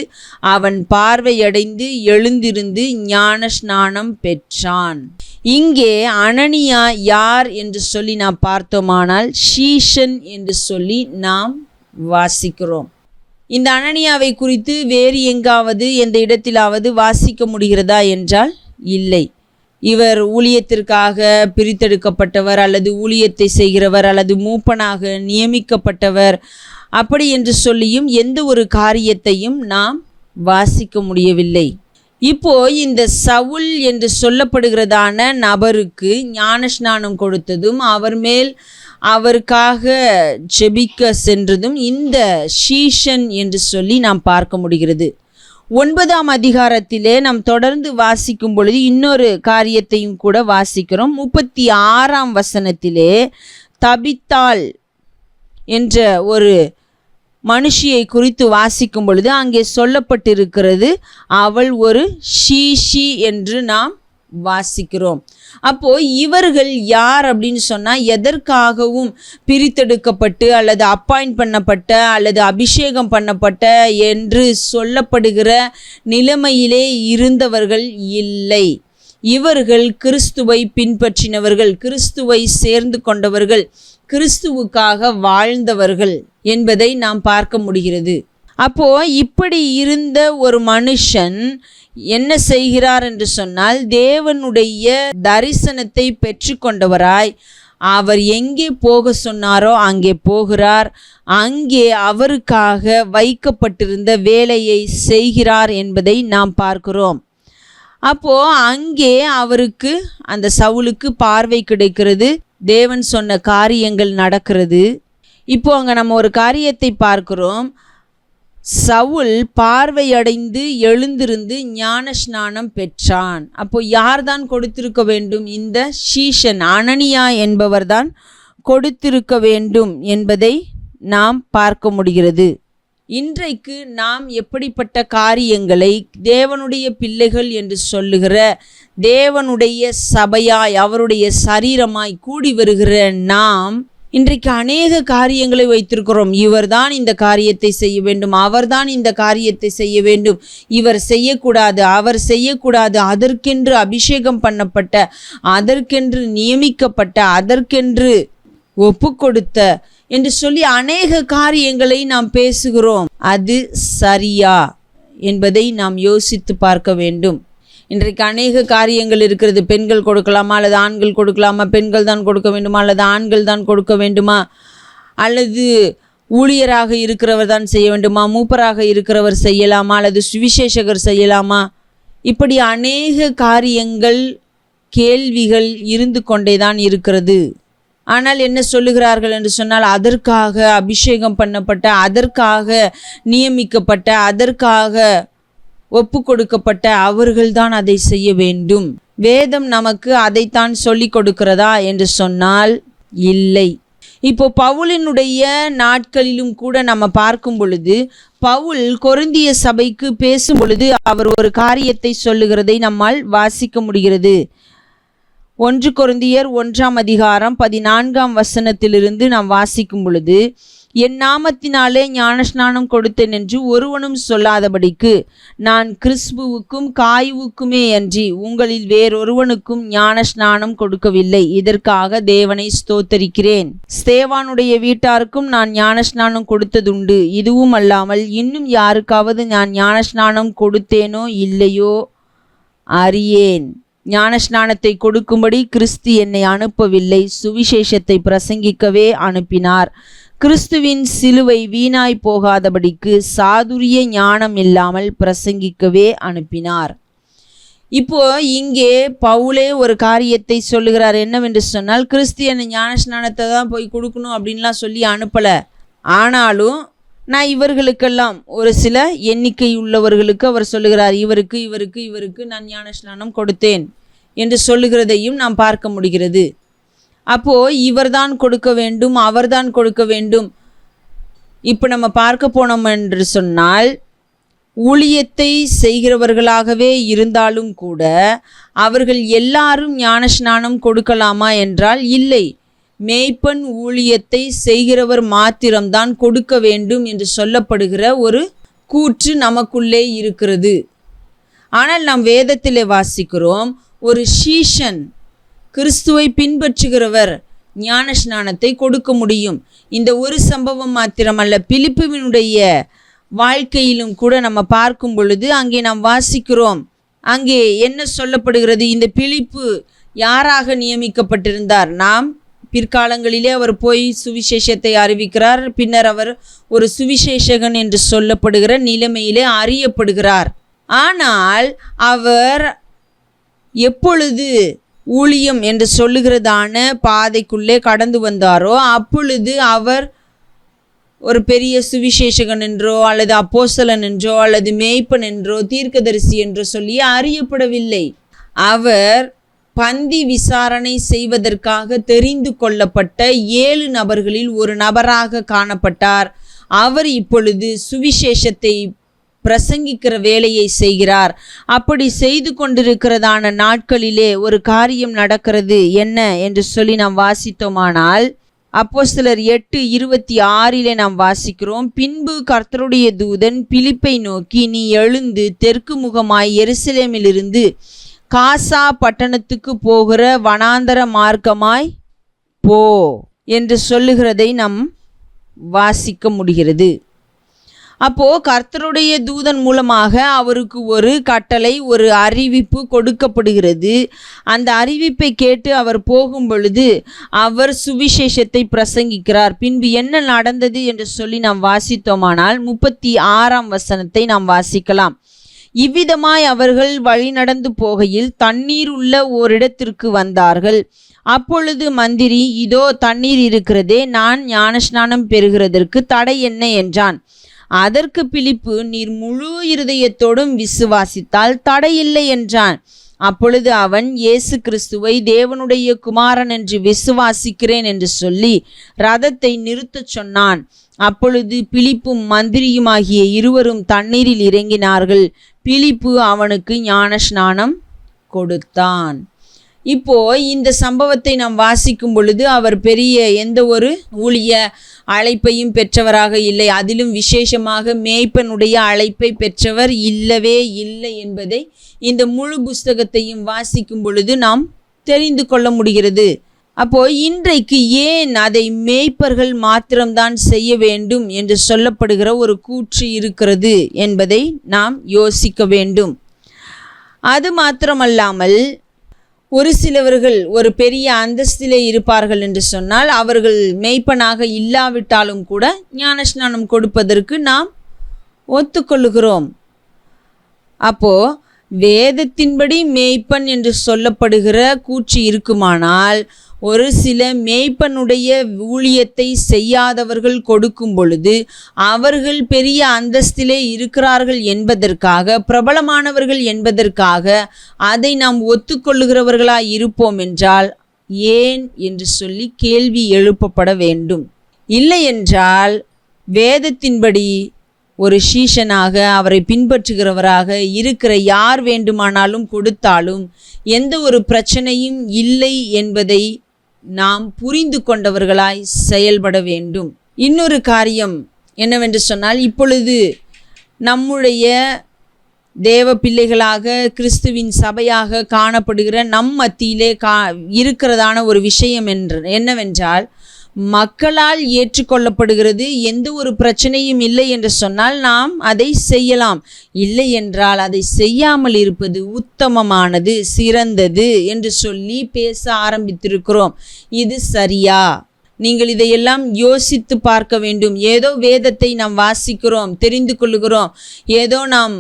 அவன் பார்வையடைந்து எழுந்திருந்து ஞான ஸ்நானம் பெற்றான். இங்கே அனனியா யார் என்று சொல்லி நாம் பார்த்தோமானால் ஷீஷன் என்று சொல்லி நாம் வாசிக்கிறோம். இந்த அனனியாவை குறித்து வேறு எங்காவது எந்த இடத்திலாவது வாசிக்க முடிகிறதா என்றால் இல்லை. இவர் ஊழியத்திற்காக பிரித்தெடுக்கப்பட்டவர் அல்லது ஊழியத்தை செய்கிறவர் அல்லது மூப்பனாக நியமிக்கப்பட்டவர் அப்படி என்று சொல்லியும் எந்த ஒரு காரியத்தையும் நாம் வாசிக்க முடியவில்லை. இப்போ இந்த சவுல் என்று சொல்லப்படுகிறதான நபருக்கு ஞானஸ்நானம் கொடுத்ததும் அவர் மேல் அவருக்காக ஜெபிக்க சென்றதும் இந்த ஷீஷன் என்று சொல்லி நாம் பார்க்க முடிகிறது. 9ஆம் அதிகாரத்திலே நாம் தொடர்ந்து வாசிக்கும் பொழுது இன்னொரு காரியத்தையும் கூட வாசிக்கிறோம். 36ஆம் வசனத்திலே தபித்தாள் என்ற ஒரு மனுஷியை குறித்து வாசிக்கும் பொழுது அங்கே சொல்லப்பட்டிருக்கிறது, அவள் ஒரு ஷீஷி என்று நாம் வாசிக்கிறோம். அப்போ இவர்கள் யார் அப்படின்னு சொன்னா, எதற்காகவும் பிரித்தெடுக்கப்பட்டு அல்லது அப்பாயிண்ட் பண்ணப்பட்ட அல்லது அபிஷேகம் பண்ணப்பட்ட என்று சொல்லப்படுகிற நிலைமையிலே இருந்தவர்கள் இல்லை. இவர்கள் கிறிஸ்துவை பின்பற்றினவர்கள், கிறிஸ்துவை சேர்ந்து கொண்டவர்கள், கிறிஸ்துவுக்காக வாழ்ந்தவர்கள் என்பதை நாம் பார்க்க முடிகிறது. அப்போ இப்படி இருந்த ஒரு மனுஷன் என்ன செய்கிறார் என்று சொன்னால், தேவனுடைய தரிசனத்தை பெற்றுக்கொண்டவராய் அவர் எங்கே போக சொன்னாரோ அங்கே போகிறார். அங்கே அவருக்காக வைக்கப்பட்டிருந்த வேலையை செய்கிறார் என்பதை நாம் பார்க்கிறோம். அப்போ அங்கே அவருக்கு, அந்த சவுலுக்கு பார்வை கிடைக்கிறது, தேவன் சொன்ன காரியங்கள் நடக்கிறது. இப்போ அங்கே நம்ம ஒரு காரியத்தை பார்க்கிறோம். சவுல் பார்வையடைந்து எழுந்திருந்து ஞான ஸ்நானம் பெற்றான். அப்போ யார்தான் கொடுத்திருக்க வேண்டும்? இந்த ஷீஷன், அனனியா என்பவர் தான் கொடுத்திருக்க வேண்டும் என்பதை நாம் பார்க்க முடிகிறது. இன்றைக்கு நாம் எப்படிப்பட்ட காரியங்களை தேவனுடைய பிள்ளைகள் என்று சொல்லுகிற தேவனுடைய சபையாய் அவருடைய சரீரமாய் கூடி வருகிற நாம் இன்றைக்கு அநேக காரியங்களை வைத்திருக்கிறோம். இவர்தான் இந்த காரியத்தை செய்ய வேண்டும், அவர்தான் இந்த காரியத்தை செய்ய வேண்டும், இவர் செய்யக்கூடாது, அவர் செய்யக்கூடாது, அதற்கென்று அபிஷேகம் பண்ணப்பட்ட, அதற்கென்று நியமிக்கப்பட்ட, அதற்கென்று ஒப்பு கொடுத்த என்று சொல்லி அநேக காரியங்களை நாம் பேசுகிறோம். அது சரியா என்பதை நாம் யோசித்து பார்க்க வேண்டும். இன்றைக்கு அநேக காரியங்கள் இருக்கிறது. பெண்கள் கொடுக்கலாமா அல்லது ஆண்கள் கொடுக்கலாமா? பெண்கள் தான் கொடுக்க வேண்டுமா அல்லது ஆண்கள் தான் கொடுக்க வேண்டுமா? அல்லது ஊழியராக இருக்கிறவர் தான் செய்ய வேண்டுமா? மூப்பராக இருக்கிறவர் செய்யலாமா அல்லது சுவிசேஷகர் செய்யலாமா? இப்படி அநேக காரியங்கள், கேள்விகள் இருந்து கொண்டே தான் இருக்கிறது. ஆனால் என்ன சொல்லுகிறார்கள் என்று சொன்னால், அதற்காக அபிஷேகம் பண்ணப்பட்ட, அதற்காக நியமிக்கப்பட்ட, அதற்காக ஒப்பு கொடுக்கப்பட்ட அவர்கள்தான் அதை செய்ய வேண்டும். வேதம் நமக்கு அதைத்தான் சொல்லி கொடுக்கிறதா என்று சொன்னால் இல்லை. இப்போ பவுலினுடைய நாட்களிலும் கூட நம்ம பார்க்கும் பொழுது, பவுல் கொரிந்திய சபைக்கு பேசும் பொழுது அவர் ஒரு காரியத்தை சொல்லுகிறதை நம்மால் வாசிக்க முடிகிறது. 1 கொரிந்தியர் 1ஆம் அதிகாரம் 14ஆம் வசனத்திலிருந்து நாம் வாசிக்கும் பொழுது, என் நாமத்தினாலே ஞானஸ்நானம் கொடுத்தேன் என்று ஒருவனும் சொல்லாதபடிக்கு நான் கிறிஸ்புவுக்கும் காயுவுக்குமே அன்றி உங்களில் வேறொருவனுக்கும் ஞானஸ்நானம் கொடுக்கவில்லை. இதற்காக தேவனை ஸ்தோத்தரிக்கிறேன். ஸ்தேவானுடைய வீட்டாருக்கும் நான் ஞானஸ்நானம் கொடுத்ததுண்டு. இதுவும் அல்லாமல் இன்னும் யாருக்காவது நான் ஞானஸ்நானம் கொடுத்தேனோ இல்லையோ அறியேன். ஞானஸ்நானத்தை கொடுக்கும்படி கிறிஸ்து என்னை அனுப்பவில்லை, சுவிசேஷத்தை பிரசங்கிக்கவே அனுப்பினார். கிறிஸ்துவின் சிலுவை வீணாய் போகாதபடிக்கு சாதுரிய ஞானம் இல்லாமல் பிரசங்கிக்கவே அனுப்பினார். இப்போ இங்கே பவுலே ஒரு காரியத்தை சொல்லுகிறார். என்னவென்று சொன்னால், கிறிஸ்து என்னை ஞானஸ்நானத்தை தான் போய் கொடுக்கணும் அப்படின்லாம் சொல்லி அனுப்பலை. ஆனாலும் நான் இவர்களுக்கெல்லாம் ஒரு சில எண்ணிக்கை உள்ளவர்களுக்கு அவர் சொல்லுகிறார், இவருக்கு இவருக்கு இவருக்கு நான் ஞான ஸ்நானம் கொடுத்தேன் என்று சொல்லுகிறதையும் நாம் பார்க்க முடிகிறது. அப்போது இவர்தான் கொடுக்க வேண்டும், அவர்தான் கொடுக்க வேண்டும். இப்போ நம்ம பார்க்க போனோம் என்று சொன்னால், ஊழியத்தை செய்கிறவர்களாகவே இருந்தாலும் கூட அவர்கள் எல்லாரும் ஞானஸ்நானம் கொடுக்கலாமா என்றால் இல்லை. மேய்ப்பன் ஊழியத்தை செய்கிறவர் மாத்திரம்தான் கொடுக்க வேண்டும் என்று சொல்லப்படுகிற ஒரு கூற்று நமக்குள்ளே இருக்கிறது. ஆனால் நாம் வேதத்திலே வாசிக்கிறோம், ஒரு சீஷன், கிறிஸ்துவை பின்பற்றுகிறவர் ஞானஸ்நானத்தை கொடுக்க முடியும். இந்த ஒரு சம்பவம் மாத்திரமல்ல, பிலிப்புவினுடைய வாழ்க்கையிலும் கூட நம்ம பார்க்கும் பொழுது அங்கே நாம் வாசிக்கிறோம். அங்கே என்ன சொல்லப்படுகிறது? இந்த பிலிப்பு யாராக நியமிக்கப்பட்டிருந்தார்? நாம் பிற்காலங்களிலே அவர் போய் சுவிசேஷத்தை அறிவிக்கிறார். பின்னர் அவர் ஒரு சுவிசேஷகன் என்று சொல்லப்படுகிற நிலைமையிலே அறியப்படுகிறார். ஆனால் அவர் எப்பொழுது ஊழியம் என்று சொல்லுகிறதான பாதைக்குள்ளே கடந்து வந்தாரோ அப்பொழுது அவர் ஒரு பெரிய சுவிசேஷகன் என்றோ அல்லது அப்போஸ்தலன் என்றோ அல்லது மேய்ப்பன் என்றோ தீர்க்கதரிசி என்றோ சொல்லி அறியப்படவில்லை. அவர் பந்தி விசாரணை செய்வதற்காக தெரிந்து கொள்ளப்பட்ட 7 நபர்களில் ஒரு நபராக காணப்பட்டார். அவர் இப்பொழுது சுவிசேஷத்தை பிரசங்கிக்கிற வேலையை செய்கிறார். அப்படி செய்து கொண்டிருக்கிறதான நாட்களிலே ஒரு காரியம் நடக்கிறது. என்ன என்று சொல்லி நாம் வாசித்தோமானால், அப்போஸ்தலர் 8:26 நாம் வாசிக்கிறோம், பின்பு கர்த்தருடைய தூதன் பிலிப்பை நோக்கி, நீ எழுந்து தெற்கு முகமாய் எருசலேமிலிருந்து காசா பட்டணத்துக்கு போகிற வனாந்தர மார்க்கமாய் போ என்று சொல்லுகிறதை நாம் வாசிக்க முடிகிறது. அப்போது கர்த்தருடைய தூதன் மூலமாக அவருக்கு ஒரு கட்டளை, ஒரு அறிவிப்பு கொடுக்கப்படுகிறது. அந்த அறிவிப்பை கேட்டு அவர் போகும் பொழுது அவர் சுவிசேஷத்தை பிரசங்கிக்கிறார். பின்பு என்ன நடந்தது என்று சொல்லி நாம் வாசித்தோமானால் 36ஆம் வசனத்தை நாம் வாசிக்கலாம். இவ்விதமாய் அவர்கள் வழி நடந்து போகையில் தண்ணீர் உள்ள ஓரிடத்திற்கு வந்தார்கள். அப்பொழுது மந்திரி, இதோ தண்ணீர் இருக்கிறதே, நான் ஞானஸ்நானம் பெறுகிறதற்கு தடை என்ன என்றான். அதற்கு பிலிப்பு, நீர் முழு இருதயத்தோடும் விசுவாசித்தால் தடையில்லை என்றான். அப்பொழுது அவன், இயேசு கிறிஸ்துவை தேவனுடைய குமாரன் என்று விசுவாசிக்கிறேன் என்று சொல்லி ரதத்தை நிறுத்தச் சொன்னான். அப்பொழுது பிலிப்பும் மந்திரியுமாகிய இருவரும் தண்ணீரில் இறங்கினார்கள். பிலிப்பு அவனுக்கு ஞானஸ்நானம் கொடுத்தான். இப்போ இந்த சம்பவத்தை நாம் வாசிக்கும் பொழுது அவர் பெரிய எந்த ஒரு ஊழிய அழைப்பையும் பெற்றவராக இல்லை. அதிலும் விசேஷமாக மேய்ப்பனுடைய அழைப்பை பெற்றவர் இல்லவே இல்லை என்பதை இந்த முழு புஸ்தகத்தையும் வாசிக்கும் பொழுது நாம் தெரிந்து கொள்ள முடிகிறது. அப்போ இன்றைக்கு ஏன் அதை மேய்ப்பர்கள் மாத்திரம்தான் செய்ய வேண்டும் என்று சொல்லப்படுகிற ஒரு கூற்று இருக்கிறது என்பதை நாம் யோசிக்க வேண்டும். அது மாத்திரமல்லாமல் ஒரு சிலவர்கள் ஒரு பெரிய அந்தஸ்திலே இருப்பார்கள் என்று சொன்னால் அவர்கள் மேய்ப்பனாக இல்லாவிட்டாலும் கூட ஞானஸ்நானம் கொடுப்பதற்கு நாம் ஒத்துக்கொள்ளுகிறோம். அப்போது வேதத்தின்படி மேய்ப்பன் என்று சொல்லப்படுகிற கூற்று இருக்குமானால் ஒரு சில மேய்ப்பனுடைய ஊழியத்தை செய்யாதவர்கள் கொடுக்கும் பொழுது அவர்கள் பெரிய அந்தஸ்திலே இருக்கிறார்கள் என்பதற்காக, பிரபலமானவர்கள் என்பதற்காக அதை நாம் ஒத்துக்கொள்ளுகிறவர்களாய் இருப்போம் என்றால் ஏன் என்று சொல்லி கேள்வி எழுப்பப்பட வேண்டும். இல்லை என்றால் வேதத்தின்படி ஒரு சீஷனாக அவரை பின்பற்றுகிறவராக இருக்கிற யார் வேண்டுமானாலும் கொடுத்தாலும் எந்த ஒரு பிரச்சனையும் இல்லை என்பதை நாம் புரிந்து கொண்டவர்களாய் செயல்பட வேண்டும். இன்னொரு காரியம் என்னவென்று சொன்னால், இப்பொழுது நம்முடைய தேவ பிள்ளைகளாக கிறிஸ்துவின் சபையாக காணப்படுகிற நம் மத்தியிலே இருக்கிறதான ஒரு விஷயம் என்னவென்றால், மக்களால் ஏற்றுக்கொள்ளப்படுகிறது. எந்த ஒரு பிரச்சனையும் இல்லை என்று சொன்னால் நாம் அதை செய்யலாம். இல்லை என்றால் அதை செய்யாமல் இருப்பது உத்தமமானது, சிறந்தது என்று சொல்லி பேச ஆரம்பித்திருக்கிறோம். இது சரியா? நீங்கள் இதையெல்லாம் யோசித்து பார்க்க வேண்டும். ஏதோ வேதத்தை நாம் வாசிக்கிறோம், தெரிந்து கொள்ளுகிறோம், ஏதோ நாம்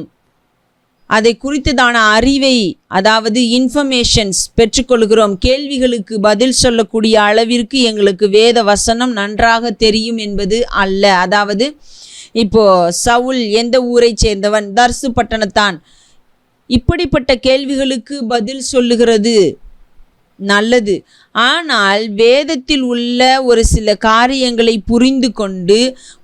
அதை குறித்ததான அறிவை, அதாவது இன்ஃபர்மேஷன்ஸ் பெற்றுக்கொள்கிறோம். கேள்விகளுக்கு பதில் சொல்லக்கூடிய அளவிற்கு எங்களுக்கு வேத வசனம் நன்றாக தெரியும் என்பது அல்ல. அதாவது இப்போ சவுல் எந்த ஊரை சேர்ந்தவன்? தர்சு பட்டணத்தான். இப்படிப்பட்ட கேள்விகளுக்கு பதில் சொல்லுகிறது நல்லது. ஆனால் வேதத்தில் உள்ள ஒரு சில காரியங்களை புரிந்து கொண்டு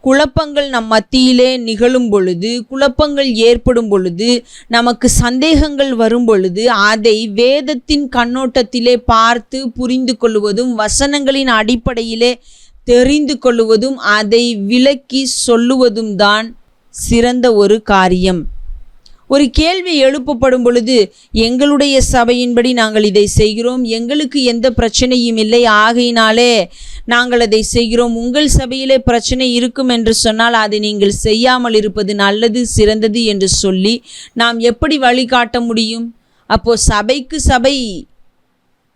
குழப்பங்கள் நம் மத்தியிலே நிகழும் பொழுது, குழப்பங்கள் ஏற்படும் பொழுது, நமக்கு சந்தேகங்கள் வரும் பொழுது அதை வேதத்தின் கண்ணோட்டத்திலே பார்த்து புரிந்து கொள்வதும், வசனங்களின் அடிப்படையிலே தெரிந்து கொள்வதும், அதை விளக்கி சொல்லுவதும் தான் சிறந்த ஒரு காரியம். ஒரு கேள்வி எழுப்பப்படும் பொழுது, எங்களுடைய சபையின்படி நாங்கள் இதை செய்கிறோம், எங்களுக்கு எந்த பிரச்சனையும் இல்லை, ஆகையினாலே நாங்கள் அதை செய்கிறோம், உங்கள் சபையிலே பிரச்சனை இருக்கும் என்று சொன்னால் அதை நீங்கள் செய்யாமல் இருப்பது நல்லது, சிறந்தது என்று சொல்லி நாம் எப்படி வழிகாட்ட முடியும்? அப்போ சபைக்கு சபை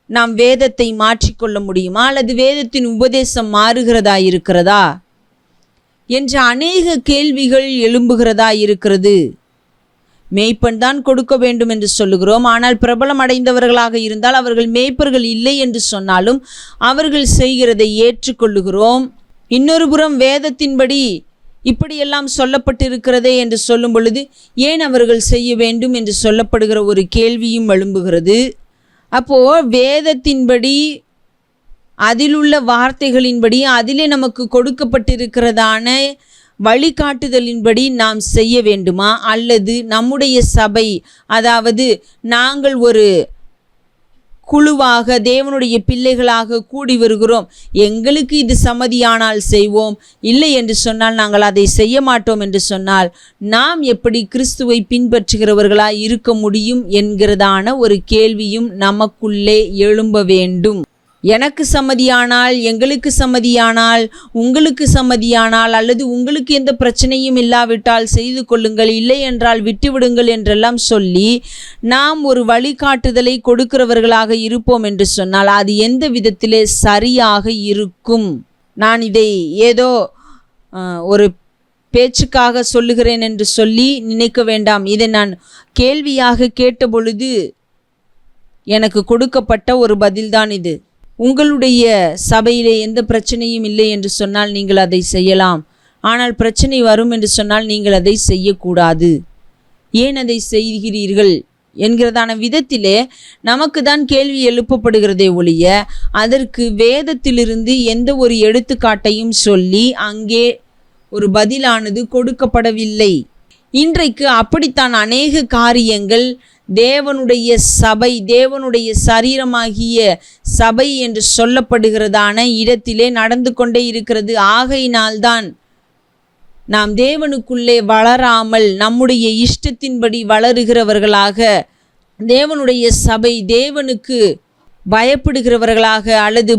நாம் வேதத்தை மாற்றிக்கொள்ள முடியுமா, அல்லது வேதத்தின் உபதேசம் மாறுகிறதா இருக்கிறதா என்ற அநேக கேள்விகள் எழும்புகிறதா இருக்கிறது. மேய்ப்பன் தான் கொடுக்க வேண்டும் என்று சொல்லுகிறோம். ஆனால் பிரபலம் அடைந்தவர்களாக இருந்தால், அவர்கள் மேய்ப்பர்கள் இல்லை என்று சொன்னாலும் அவர்கள் செய்கிறதை ஏற்றுக்கொள்ளுகிறோம். இன்னொரு புறம் வேதத்தின்படி இப்படியெல்லாம் சொல்லப்பட்டிருக்கிறதே என்று சொல்லும் பொழுது ஏன் அவர்கள் செய்ய வேண்டும் என்று சொல்லப்படுகிற ஒரு கேள்வியும் எழும்புகிறது. அப்போ வேதத்தின்படி, அதிலுள்ள வார்த்தைகளின்படி, அதிலே நமக்கு கொடுக்கப்பட்டிருக்கிறதான வழிகாட்டுதலின்படி நாம் செய்ய வேண்டுமா, அல்லது நம்முடைய சபை, அதாவது நாங்கள் ஒரு குழுவாக தேவனுடைய பிள்ளைகளாக கூடி வருகிறோம், எங்களுக்கு இது சம்மதியானால் செய்வோம், இல்லை என்று சொன்னால் நாங்கள் அதை செய்ய மாட்டோம் என்று சொன்னால் நாம் எப்படி கிறிஸ்துவை பின்பற்றுகிறவர்களாய் இருக்க முடியும் என்கிறதான ஒரு கேள்வியும் நமக்குள்ளே எழும்ப வேண்டும். எனக்கு சம்மதியானால், எங்களுக்கு சம்மதியானால், உங்களுக்கு சம்மதியானால், அல்லது உங்களுக்கு எந்த பிரச்சனையும் இல்லாவிட்டால் செய்து கொள்ளுங்கள், இல்லை என்றால் விட்டுவிடுங்கள் என்றெல்லாம் சொல்லி நாம் ஒரு வழிகாட்டுதலை கொடுக்கிறவர்களாக இருப்போம் என்று சொன்னால் அது எந்த விதத்திலே சரியாக இருக்கும்? நான் இதை ஏதோ ஒரு பேச்சுக்காக சொல்லுகிறேன் என்று சொல்லி நினைக்க வேண்டாம். இதை நான் கேள்வியாக கேட்ட பொழுது எனக்கு கொடுக்கப்பட்ட ஒரு பதில்தான் இது. உங்களுடைய சபையிலே எந்த பிரச்சனையும் இல்லை என்று சொன்னால் நீங்கள் அதை செய்யலாம், ஆனால் பிரச்சனை வரும் என்று சொன்னால் நீங்கள் அதை செய்யக்கூடாது. ஏன் அதை செய்கிறீர்கள் என்கிறதான விதத்திலே நமக்கு தான் கேள்வி எழுப்பப்படுகிறதே ஒழிய அதற்கு வேதத்திலிருந்து எந்த ஒரு எடுத்துக்காட்டையும் சொல்லி அங்கே ஒரு பதிலானது கொடுக்கப்படவில்லை. இன்றைக்கு அப்படித்தான் அநேக காரியங்கள் தேவனுடைய சபை, தேவனுடைய சரீரமாகிய சபை என்று சொல்லப்படுகிறதான இடத்திலே நடந்து கொண்டே இருக்கிறது. ஆகையினால்தான் நாம் தேவனுக்குள்ளே வளராமல் நம்முடைய இஷ்டத்தின்படி வளருகிறவர்களாக, தேவனுடைய சபை தேவனுக்கு பயப்படுகிறவர்களாக அல்லது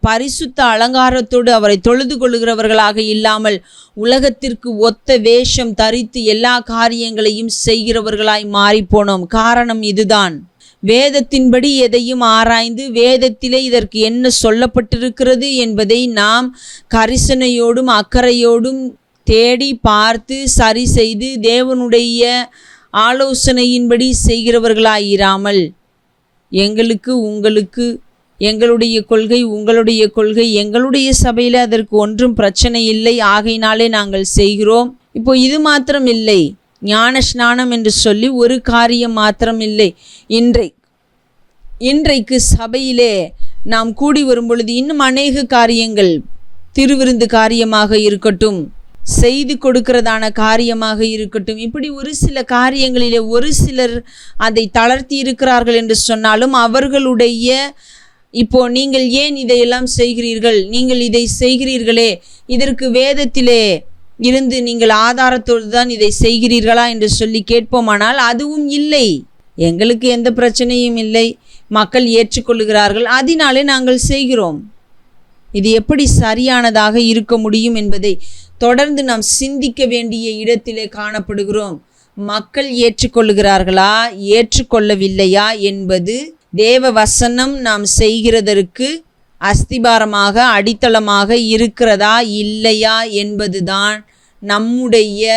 பரிசுத்த அலங்காரத்தோடு அவரை தொழுது கொள்ளுகிறவர்களாக இல்லாமல் உலகத்திற்கு ஒத்த வேஷம் தரித்து எல்லா காரியங்களையும் செய்கிறவர்களாய் மாறிப்போனோம். காரணம் இதுதான். வேதத்தின்படி எதையும் ஆராய்ந்து வேதத்திலே இதற்கு என்ன சொல்லப்பட்டிருக்கிறது என்பதை நாம் கரிசனையோடும் அக்கறையோடும் தேடி பார்த்து சரி செய்து தேவனுடைய ஆலோசனையின்படி செய்கிறவர்களாயிராமல் எங்களுக்கு உங்களுக்கு, எங்களுடைய கொள்கை உங்களுடைய கொள்கை, எங்களுடைய சபையில் அதற்கு ஒன்றும் பிரச்சனை இல்லை, ஆகையினாலே நாங்கள் செய்கிறோம். இப்போ இது மாத்திரம் இல்லை, ஞான ஸ்நானம் என்று சொல்லி ஒரு காரியம் மாத்திரம் இல்லை. இன்றைக்கு சபையிலே நாம் கூடி வரும் பொழுது இன்னும் அநேக காரியங்கள், திருவிருந்து காரியமாக இருக்கட்டும், செய்து கொடுக்கிறதான காரியமாக இருக்கட்டும், இப்படி ஒரு சில காரியங்களிலே ஒரு சிலர் அதை தளர்த்தி இருக்கிறார்கள் என்று சொன்னாலும் அவர்களுடைய இப்போ நீங்கள் ஏன் இதையெல்லாம் செய்கிறீர்கள், நீங்கள் இதை செய்கிறீர்களே, இதற்கு வேதத்திலே இருந்து நீங்கள் ஆதாரத்தோடு தான் இதை செய்கிறீர்களா என்று சொல்லி கேட்போமானால் அதுவும் இல்லை. எங்களுக்கு எந்த பிரச்சனையும் இல்லை, மக்கள் ஏற்றுக்கொள்ளுகிறார்கள், அதனாலே நாங்கள் செய்கிறோம். இது எப்படி சரியானதாக இருக்க முடியும் என்பதை தொடர்ந்து நாம் சிந்திக்க வேண்டிய இடத்திலே காணப்படுகிறோம். மக்கள் ஏற்றுக்கொள்ளுகிறார்களா ஏற்றுக்கொள்ளவில்லையா என்பது தேவ வசனம் நாம் செய்கிறதற்கு அஸ்திபாரமாக அடித்தளமாக இருக்கிறதா இல்லையா என்பதுதான் நம்முடைய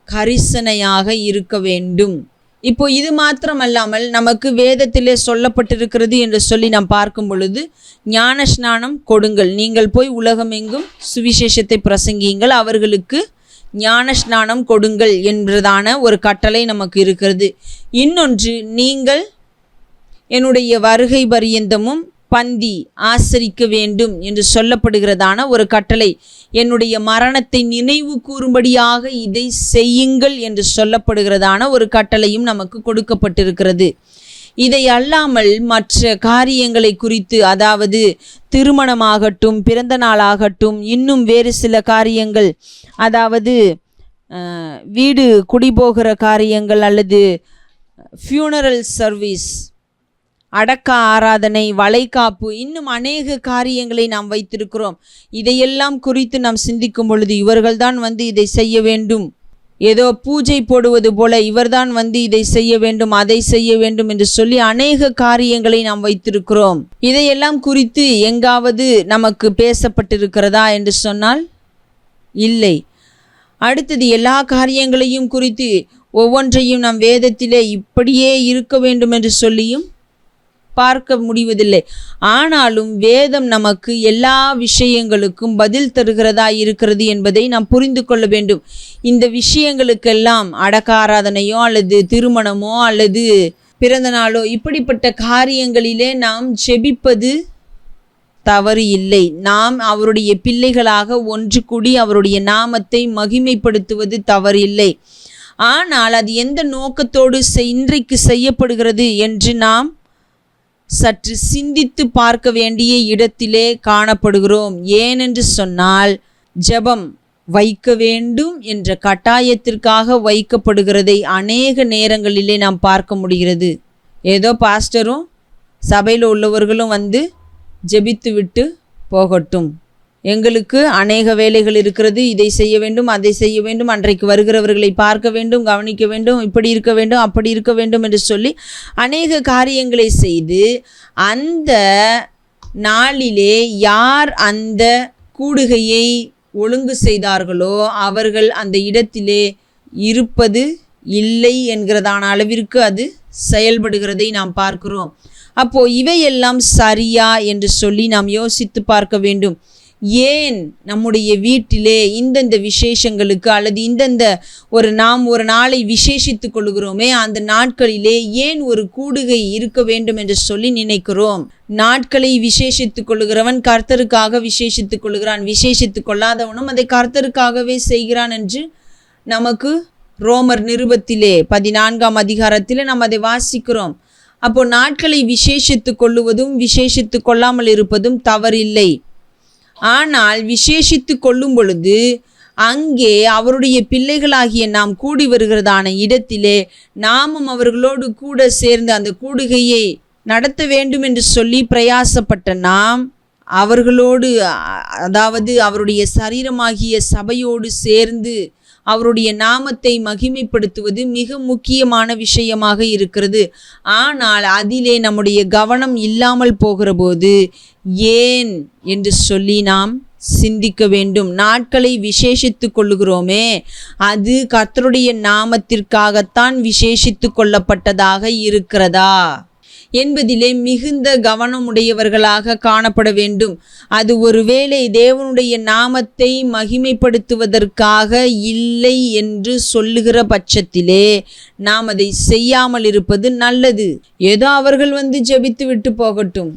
கரிசனையாக இருக்க வேண்டும். இப்போ இது மாத்திரமல்லாமல் நமக்கு வேதத்திலே சொல்லப்பட்டிருக்கிறது என்று சொல்லி நாம் பார்க்கும் பொழுது ஞான ஸ்நானம் கொடுங்கள், நீங்கள் போய் உலகமெங்கும் சுவிசேஷத்தை பிரசங்கியுங்கள், அவர்களுக்கு ஞான ஸ்நானம் கொடுங்கள் என்பதான ஒரு கட்டளை நமக்கு இருக்கிறது. இன்னொன்று, நீங்கள் என்னுடைய வருகை பரியந்தமும் பந்தி ஆசரிக்க வேண்டும் என்று சொல்லப்படுகிறதான ஒரு கட்டளை. என்னுடைய மரணத்தை நினைவு கூறும்படியாக இதை செய்யுங்கள் என்று சொல்லப்படுகிறதான ஒரு கட்டளையும் நமக்கு கொடுக்கப்பட்டிருக்கிறது. இதை அல்லாமல் மற்ற காரியங்களை குறித்து, அதாவது திருமணமாகட்டும், பிறந்த நாளாகட்டும், இன்னும் வேறு சில காரியங்கள், அதாவது வீடு குடிபோகிற காரியங்கள் அல்லது ஃபியூனரல் சர்வீஸ், அடக்க ஆராதனை, வளைகாப்பு, இன்னும் அநேக காரியங்களை நாம் வைத்திருக்கிறோம். இதையெல்லாம் குறித்து நாம் சிந்திக்கும் பொழுது இவர்கள்தான் இதை செய்ய வேண்டும், ஏதோ பூஜை போடுவது போல இவர்தான் இதை செய்ய வேண்டும், அதை செய்ய வேண்டும் என்று சொல்லி அநேக காரியங்களை நாம் வைத்திருக்கிறோம். இதையெல்லாம் குறித்து எங்காவது நமக்கு பேசப்பட்டிருக்கிறதா என்று சொன்னால் இல்லை. அடுத்தது, எல்லா காரியங்களையும் குறித்து ஒவ்வொன்றையும் நாம் வேதத்திலே இப்படியே இருக்க வேண்டும் என்று சொல்லியும் பார்க்க முடிவதில்லை. ஆனாலும் வேதம் நமக்கு எல்லா விஷயங்களுக்கும் பதில் தருகிறதா இருக்கிறது என்பதை நாம் புரிந்து கொள்ள வேண்டும். இந்த விஷயங்களுக்கெல்லாம் அடக்க ஆராதனையோ அல்லது திருமணமோ அல்லது பிறந்த நாளோ இப்படிப்பட்ட காரியங்களிலே நாம் ஜெபிப்பது தவறு இல்லை. நாம் அவருடைய பிள்ளைகளாக ஒன்று கூடி அவருடைய நாமத்தை மகிமைப்படுத்துவது தவறு இல்லை. ஆனால் அது எந்த நோக்கத்தோடு இன்றைக்கு செய்யப்படுகிறது என்று நாம் சற்று சிந்தித்து பார்க்க வேண்டிய இடத்திலே காணப்படுகிறோம். ஏனென்று சொன்னால், ஜெபம் வைக்க வேண்டும் என்ற கட்டாயத்திற்காக வைக்கப்படுகிறதை அநேக நேரங்களிலே நாம் பார்க்க முடிகிறது. ஏதோ பாஸ்டரும் சபையில் உள்ளவர்களும் ஜெபித்து விட்டு போகட்டும், எங்களுக்கு அநேக வேலைகள் இருக்கிறது, இதை செய்ய வேண்டும், அதை செய்ய வேண்டும், அன்றைக்கு வருகிறவர்களை பார்க்க வேண்டும், கவனிக்க வேண்டும், இப்படி இருக்க வேண்டும், அப்படி இருக்க வேண்டும் என்று சொல்லி அநேக காரியங்களை செய்து அந்த நாளிலே யார் அந்த கூடுகையை ஒழுங்கு செய்தார்களோ அவர்கள் அந்த இடத்திலே இருப்பது இல்லை என்கிறதான அளவிற்கு அது செயல்படுகிறதை நாம் பார்க்கிறோம். அப்போ இவையெல்லாம் சரியா என்று சொல்லி நாம் யோசித்து பார்க்க வேண்டும். ஏன் நம்முடைய வீட்டிலே இந்தந்த விசேஷங்களுக்கு அல்லது இந்தந்த நாம் ஒரு நாளை விசேஷித்து கொள்கிறோமே, அந்த நாட்களிலே ஏன் ஒரு கூடுகை இருக்க வேண்டும் என்று சொல்லி நினைக்கிறோம்? நாட்களை விசேஷித்து கொள்கிறவன் கர்த்தருக்காக விசேஷித்து கொள்கிறான், விசேஷித்து கொள்ளாதவனும் அதை கர்த்தருக்காகவே செய்கிறான் என்று நமக்கு ரோமர் நிருபத்திலே 14ஆம் அதிகாரத்திலே நாம் அதை வாசிக்கிறோம். அப்போ நாட்களை விசேஷித்து கொள்ளுவதும் விசேஷித்து கொள்ளாமல் இருப்பதும் தவறில்லை. ஆனால் விசேஷித்து கொள்ளும் பொழுது அங்கே அவருடைய பிள்ளைகளாகிய நாம் கூடி வருகிறதான இடத்திலே நாமும் அவர்களோடு கூட சேர்ந்து அந்த கூடுகையை நடத்த வேண்டும் என்று சொல்லி பிரயாசப்பட்ட நாம் அவர்களோடு, அதாவது அவருடைய சரீரமாகிய சபையோடு சேர்ந்து அவருடைய நாமத்தை மகிமைப்படுத்துவது மிக முக்கியமான விஷயமாக இருக்கிறது. ஆனால் அதிலே நம்முடைய கவனம் இல்லாமல் போகிற போது ஏன் என்று சொல்லி நாம் சிந்திக்க வேண்டும். நாட்களை விசேஷித்து கொள்ளுகிறோமே, அது கர்த்தருடைய நாமத்திற்காகத்தான் விசேஷித்து கொள்ளப்பட்டதாக இருக்கிறதா என்பதிலே மிகுந்த கவனமுடையவர்களாக காணப்பட வேண்டும். அது ஒருவேளை தேவனுடைய நாமத்தை மகிமைப்படுத்துவதற்காக இல்லை என்று சொல்லுகிற பட்சத்திலே நாம் அதை செய்யாமல் இருப்பது நல்லது. ஏதோ அவர்கள் ஜெபித்து விட்டு போகட்டும்.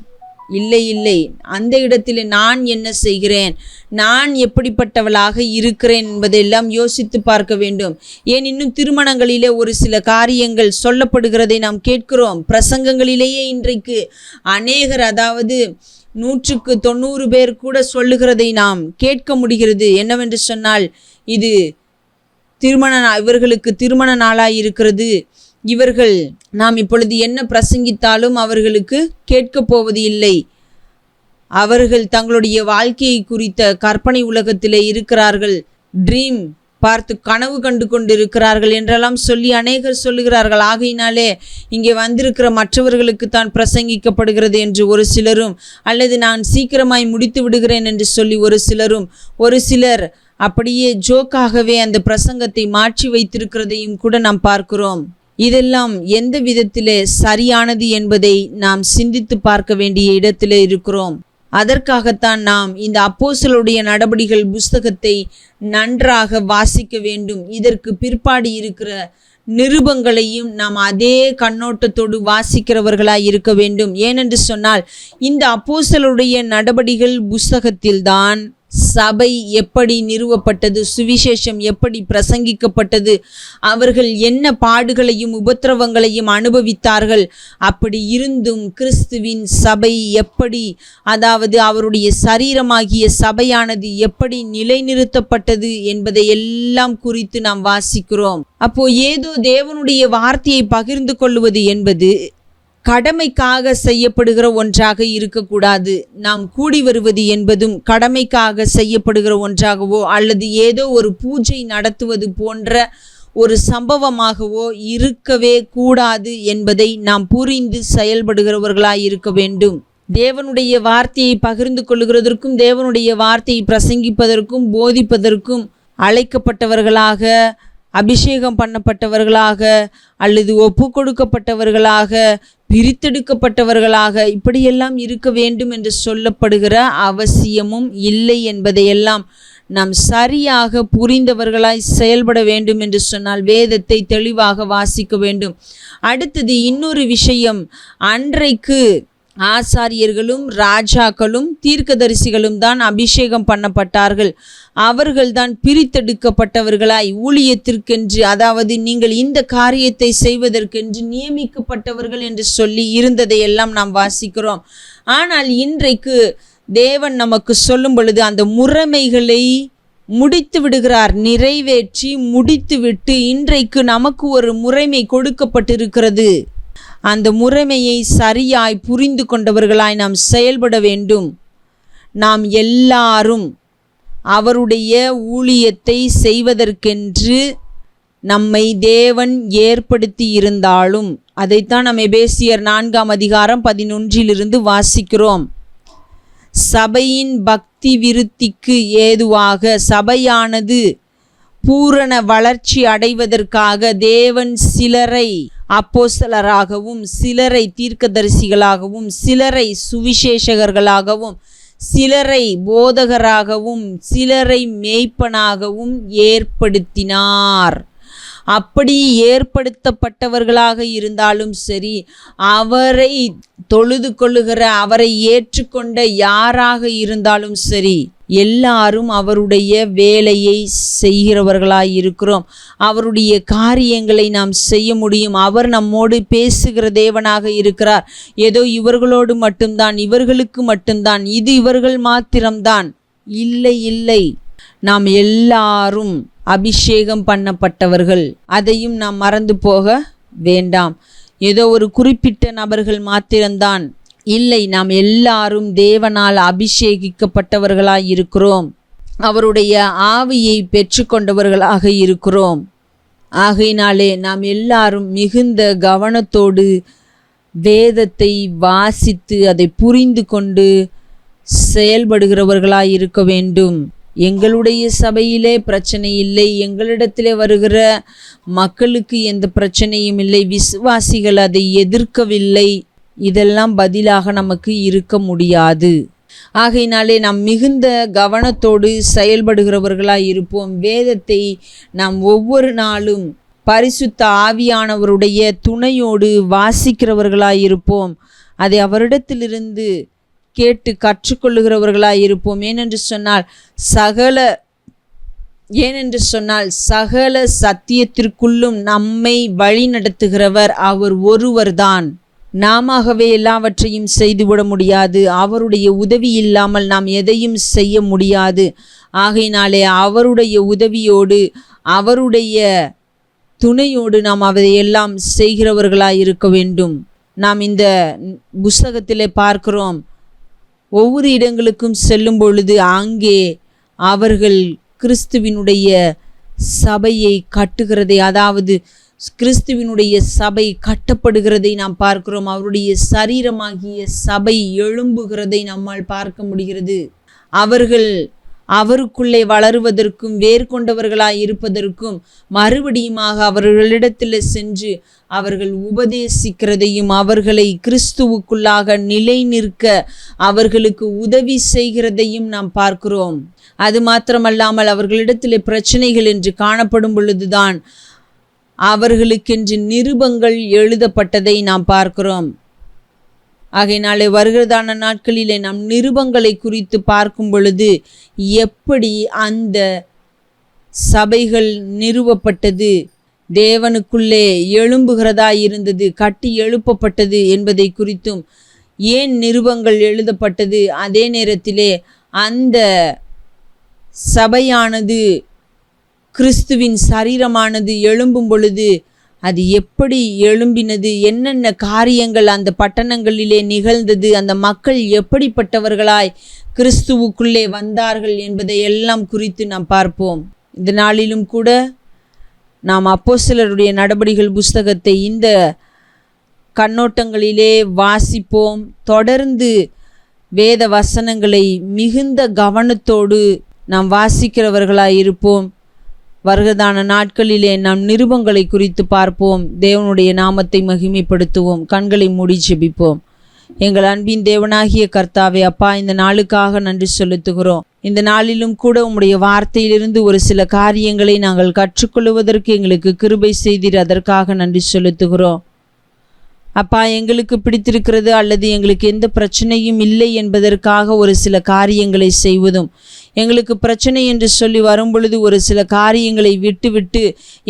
இல்லை, அந்த இடத்தில் நான் என்ன செய்கிறேன், நான் எப்படிப்பட்டவளாக இருக்கிறேன் என்பதையெல்லாம் யோசித்து பார்க்க வேண்டும். ஏன் இன்னும் திருமணங்களிலே ஒரு சில காரியங்கள் சொல்லப்படுகிறதை நாம் கேட்கிறோம். பிரசங்கங்களிலேயே இன்றைக்கு அநேகர், அதாவது 100% பேர் கூட சொல்லுகிறதை நாம் கேட்க முடிகிறது. என்னவென்று சொன்னால், இது இவர்களுக்கு திருமண நாளாய் இருக்கிறது, இவர்கள் நாம் இப்பொழுது என்ன பிரசங்கித்தாலும் அவர்களுக்கு கேட்கப் போவது இல்லை, அவர்கள் தங்களுடைய வாழ்க்கையை குறித்த கற்பனை உலகத்திலே இருக்கிறார்கள், ட்ரீம் பார்த்து கனவு கண்டு கொண்டிருக்கிறார்கள் என்றெல்லாம் சொல்லி அநேகர் சொல்லுகிறார்கள். ஆகையினாலே இங்கே வந்திருக்கிற மற்றவர்களுக்கு தான் பிரசங்கிக்கப்படுகிறது என்று ஒரு சிலரும், அல்லது நான் சீக்கிரமாய் முடித்து விடுகிறேன் என்று சொல்லி ஒரு சிலரும், ஒரு சிலர் அப்படியே ஜோக்காகவே அந்த பிரசங்கத்தை மாற்றி வைத்திருக்கிறதையும் கூட நாம் பார்க்கிறோம். இதெல்லாம் எந்த விதத்திலே சரியானது என்பதை நாம் சிந்தித்து பார்க்க வேண்டிய இடத்திலே இருக்கிறோம். அதற்காகத்தான் நாம் இந்த அப்போஸ்தலருடைய நடபடிகள் புஸ்தகத்தை நன்றாக வாசிக்க வேண்டும். இதற்கு பிற்பாடு இருக்கிற நிருபங்களையும் நாம் அதே கண்ணோட்டத்தோடு வாசிக்கிறவர்களாய் இருக்க வேண்டும். ஏனென்று சொன்னால் இந்த அப்போஸ்தலருடைய நடபடிகள் புஸ்தகத்தில்தான் சபை எப்படி நிறுவப்பட்டது, சுவிசேஷம் எப்படி பிரசங்கிக்கப்பட்டது, அவர்கள் என்ன பாடுகளையும் உபத்திரவங்களையும் அனுபவித்தார்கள், அப்படி இருந்தும் கிறிஸ்துவின் சபை எப்படி, அதாவது அவருடைய சரீரமாகிய சபையானது எப்படி நிலைநிறுத்தப்பட்டது என்பதை எல்லாம் குறித்து நாம் வாசிக்கிறோம். அப்போ ஏதோ தேவனுடைய வார்த்தையை பகிர்ந்து கொள்வது என்பது கடமைக்காக செய்யப்படுகிற ஒன்றாக இருக்கக்கூடாது. நாம் கூடி வருவது என்பதும் கடமைக்காக செய்யப்படுகிற ஒன்றாகவோ அல்லது ஏதோ ஒரு பூஜை நடத்துவது போன்ற ஒரு சம்பவமாகவோ இருக்கவே கூடாது என்பதை நாம் புரிந்து செயல்படுகிறவர்களாய் இருக்க வேண்டும். தேவனுடைய வார்த்தையை பகிர்ந்து கொள்ளுகிறதற்கும் தேவனுடைய வார்த்தையை பிரசங்கிப்பதற்கும் போதிப்பதற்கும் அழைக்கப்பட்டவர்களாக, அபிஷேகம் பண்ணப்பட்டவர்களாக அல்லது ஒப்பு கொடுக்கப்பட்டவர்களாக, பிரித்தெடுக்கப்பட்டவர்களாக இப்படியெல்லாம் இருக்க வேண்டும் என்று சொல்லப்படுகிற அவசியமும் இல்லை என்பதையெல்லாம் நாம் சரியாக புரிந்தவர்களாய் செயல்பட வேண்டும் என்று சொன்னால் வேதத்தை தெளிவாக வாசிக்க வேண்டும். அடுத்தது இன்னொரு விஷயம், அன்றைக்கு ஆசாரியர்களும் ராஜாக்களும் தீர்க்கதரிசிகளும் தான் அபிஷேகம் பண்ணப்பட்டார்கள். அவர்கள்தான் பிரித்தெடுக்கப்பட்டவர்களாய் ஊழியத்திற்கென்று, அதாவது நீங்கள் இந்த காரியத்தை செய்வதற்கென்று நியமிக்கப்பட்டவர்கள் என்று சொல்லி இருந்ததையெல்லாம் நாம் வாசிக்கிறோம். ஆனால் இன்றைக்கு தேவன் நமக்கு சொல்லும் பொழுது அந்த முறைமைகளை முடித்து விடுகிறார், நிறைவேற்றி முடித்துவிட்டு இன்றைக்கு நமக்கு ஒரு முறைமை கொடுக்கப்பட்டிருக்கிறது. அந்த முறைமையை சரியாய் புரிந்து கொண்டவர்களாய் நாம் செயல்பட வேண்டும். நாம் எல்லாரும் அவருடைய ஊழியத்தை செய்வதற்கென்று நம்மை தேவன் ஏற்படுத்தி இருந்தாலும், அதைத்தான் நாம் எபேசியர் 4:11 வாசிக்கிறோம். சபையின் பக்தி விருத்திக்கு ஏதுவாக சபையானது பூரண வளர்ச்சி அடைவதற்காக தேவன் சிலரை அப்போஸ்தலராகவும், சிலரை தீர்க்கதரிசிகளாகவும், சிலரை சுவிசேஷகர்களாகவும், சிலரை போதகராகவும், சிலரை மேய்ப்பனாகவும் ஏற்படுத்தினார். அப்படி ஏற்படுத்தப்பட்டவர்களாக இருந்தாலும் சரி, அவரை தொழுது கொள்ளுகிற, அவரை ஏற்றுக்கொண்ட யாராக இருந்தாலும் சரி, எல்லாரும் அவருடைய வேலையை செய்கிறவர்களாய் இருக்கிறோம். அவருடைய காரியங்களை நாம் செய்ய முடியும். அவர் நம்மோடு பேசுகிற தேவனாக இருக்கிறார். ஏதோ இவர்களோடு மட்டும்தான், இவர்களுக்கு மட்டும்தான், இது இவர்கள் மாத்திரம்தான், இல்லை இல்லை. நாம் எல்லாரும் அபிஷேகம் பண்ணப்பட்டவர்கள். அதையும் நாம் மறந்து போக வேண்டாம். ஏதோ ஒரு குறிப்பிட்ட நபர்கள் மாத்திரம்தான் இல்லை, நாம் எல்லாரும் தேவனால் அபிஷேகிக்கப்பட்டவர்களாய் இருக்கிறோம். அவருடைய ஆவியை பெற்றுக்கொண்டவர்களாக இருக்கிறோம். ஆகையினாலே நாம் எல்லாரும் மிகுந்த கவனத்தோடு வேதத்தை வாசித்து அதை புரிந்து கொண்டு செயல்படுகிறவர்களாய் இருக்க வேண்டும். எங்களுடைய சபையிலே பிரச்சனை இல்லை, எங்களிடத்திலே வருகிற மக்களுக்கு எந்த பிரச்சனையும் இல்லை, விசுவாசிகள் அதை எதிர்க்கவில்லை, இதெல்லாம் பதிலாக நமக்கு இருக்க முடியாது. ஆகையினாலே நாம் மிகுந்த கவனத்தோடு செயல்படுகிறவர்களாய் இருப்போம். வேதத்தை நாம் ஒவ்வொரு நாளும் பரிசுத்த ஆவியானவருடைய துணையோடு வாசிக்கிறவர்களாய் இருப்போம். அதை அவரிடத்திலிருந்து கேட்டு கற்றுக்கொள்ளுகிறவர்களாய் இருப்போம். ஏனென்று சொன்னால் சகல சத்தியத்திற்குள்ளும் நம்மை வழி நடத்துகிறவர் அவர் ஒருவர்தான். நாமவே எல்லாவற்றையும் செய்துவிட முடியாது. அவருடைய உதவி இல்லாமல் நாம் எதையும் செய்ய முடியாது. ஆகையினாலே அவருடைய உதவியோடு, அவருடைய துணையோடு நாம் அதையெல்லாம் செய்கிறவர்களாய் இருக்க வேண்டும். நாம் இந்த புஸ்தகத்திலே பார்க்கிறோம், ஒவ்வொரு இடங்களுக்கும் செல்லும் பொழுது அங்கே அவர்கள் கிறிஸ்துவினுடைய சபையை கட்டுகிறதை, அதாவது கிறிஸ்துவினுடைய சபை கட்டப்படுகிறதை நாம் பார்க்கிறோம். அவருடைய சரீரமாகிய சபை எழும்புகிறதை நம்மால் பார்க்க முடிகிறது. அவர்கள் அவருக்குள்ளே வளருவதற்கும் வேர் கொண்டவர்களாய் இருப்பதற்கும் மறுபடியுமாக அவர்களிடத்தில் சென்று அவர்கள் உபதேசிக்கிறதையும் அவர்களை கிறிஸ்துவுக்குள்ளாக நிலை நிற்க அவர்களுக்கு உதவி செய்கிறதையும் நாம் பார்க்கிறோம். அது மாத்திரமல்லாமல் அவர்களிடத்தில் பிரச்சனைகள் என்று காணப்படும் பொழுதுதான் அவர்களுக்கென்று நிருபங்கள் எழுதப்பட்டதை நாம் பார்க்கிறோம். ஆகையினாலே வருகிறதான நாட்களிலே நாம் நிருபங்களை குறித்து பார்க்கும் பொழுது எப்படி அந்த சபைகள் நிறுவப்பட்டது, தேவனுக்குள்ளே எழும்புகிறதா இருந்தது, கட்டி எழுப்பப்பட்டது என்பதை குறித்தும், ஏன் நிருபங்கள் எழுதப்பட்டது, அதே நேரத்திலே அந்த சபையானது கிறிஸ்துவின் சரீரமானது எழும்பும் பொழுது அது எப்படி எழும்பினது, என்னென்ன காரியங்கள் அந்த பட்டணங்களிலே நிகழ்ந்தது, அந்த மக்கள் எப்படிப்பட்டவர்களாய் கிறிஸ்துவுக்குள்ளே வந்தார்கள் என்பதை எல்லாம் குறித்து நாம் பார்ப்போம். இந்த நாளிலும் கூட நாம் அப்போஸ்தலருடைய நடபடிகள் புஸ்தகத்தை இந்த கண்ணோட்டங்களிலே வாசிப்போம். தொடர்ந்து வேத வசனங்களை மிகுந்த கவனத்தோடு நாம் வாசிக்கிறவர்களாய் இருப்போம். வருகிறதான நாட்களிலே நாம் நிருபங்களை குறித்து பார்ப்போம். தேவனுடைய நாமத்தை மகிமைப்படுத்துவோம். கண்களை மூடி ஜெபிப்போம். எங்கள் அன்பின் தேவனாகிய கர்த்தாவே, அப்பா, இந்த நாளுக்காக நன்றி செலுத்துகிறோம். இந்த நாளிலும் கூட உம்முடைய வார்த்தையிலிருந்து ஒரு சில காரியங்களை நாங்கள் கற்றுக்கொள்வதற்கு எங்களுக்கு கிருபை செய்தீர். அதற்காக நன்றி செலுத்துகிறோம். அப்பா, எங்களுக்கு பிடித்திருக்கிறது அல்லது எங்களுக்கு எந்த பிரச்சனையும் இல்லை என்பதற்காக ஒரு சில காரியங்களை செய்வதும், எங்களுக்கு பிரச்சனை என்று சொல்லி வரும்பொழுது ஒரு சில காரியங்களை விட்டு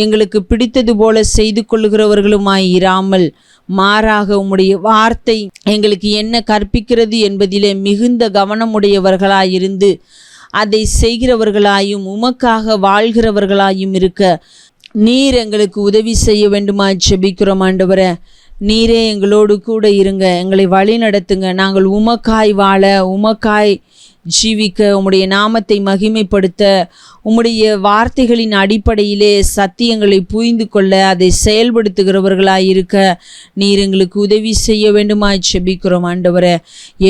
எங்களுக்கு பிடித்தது போல செய்து கொள்ளுகிறவர்களுமாய் இராமல், மாறாக உம்முடைய வார்த்தை எங்களுக்கு என்ன கற்பிக்கிறது என்பதிலே மிகுந்த கவனமுடையவர்களாயிருந்து அதை செய்கிறவர்களாயும் உமக்காக வாழ்கிறவர்களாயும் இருக்க நீர் எங்களுக்கு உதவி செய்ய வேண்டுமாய் ஜெபிக்கிறோம். ஆண்டவரே, நீரே எங்களோடு கூட இருங்க, எங்களை வழி நடத்துங்க. நாங்கள் உமக்காய் வாழ, உமக்காய் ஜீவிக்க, உம்முடைய நாமத்தை மகிமைப்படுத்த, உம்முடைய வார்த்தைகளின் அடிப்படையிலே சத்தியங்களை புரிந்து கொள்ள, அதை செயல்படுத்துகிறவர்களாய் இருக்க நீர் எங்களுக்கு உதவி செய்ய வேண்டுமாய் ஜெபிக்கிறோம். ஆண்டவரே,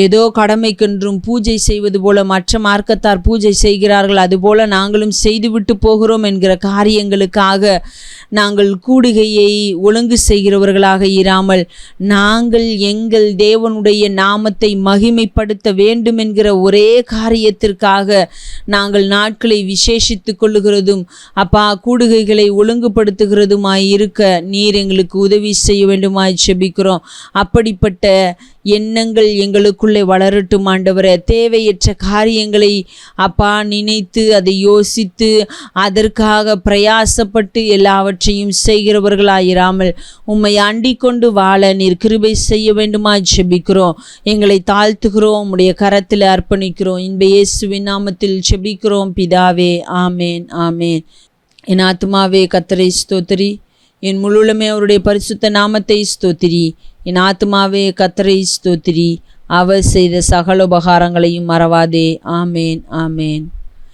ஏதோ கடமைக்கென்றும் பூஜை செய்வது போல மற்ற மார்க்கத்தார் பூஜை செய்கிறார்கள், அதுபோல நாங்களும் செய்துவிட்டு போகிறோம் என்கிற காரியங்களுக்காக நாங்கள் கூடுகையை ஒழுங்கு செய்கிறவர்களாக இராமல், நாங்கள் எங்கள் தேவனுடைய நாமத்தை மகிமைப்படுத்த வேண்டும் என்கிற ஒரே காரியத்திற்காக நாங்கள் நாட்களை விசேஷித்து கொள்ளுகிறதும், அப்பா, கூடுகைகளை ஒழுங்குபடுத்துகிறதுமாய் இருக்க நீர் எங்களுக்கு உதவி செய்ய வேண்டுமாய் ஜெபிக்கிறோம். அப்படிப்பட்ட எண்ணங்கள் எங்களுக்குள்ளே வளரட்டும். ஆண்டவரே, தேவையற்ற காரியங்களை அப்பா நினைத்து அதை யோசித்து அதற்காக பிரயாசப்பட்டு எல்லாவற்றையும் செய்கிறவர்களாயிராமல் உம்மை அண்டிக் கொண்டு வாழ நீர் கிருபை செய்ய வேண்டுமாய் ஜெபிக்கிறோம். எங்களை தாழ்த்துகிறோம், உம்முடைய கரத்தில் அர்ப்பணிக்கிறோம். இன்ப இயேசுவின் நாமத்தில் ஜெபிக்கிறோம் பிதாவே, ஆமேன், ஆமேன். என் ஆத்துமாவே கர்த்தரை ஸ்தோத்திரி, என் முழுமே அவருடைய பரிசுத்த நாமத்தை ஸ்தோத்திரி. என் ஆத்துமாவே கர்த்தரை ஸ்தோத்திரி, அவர் செய்த சகல உபகாரங்களையும் மறவாதே. ஆமேன், ஆமேன்.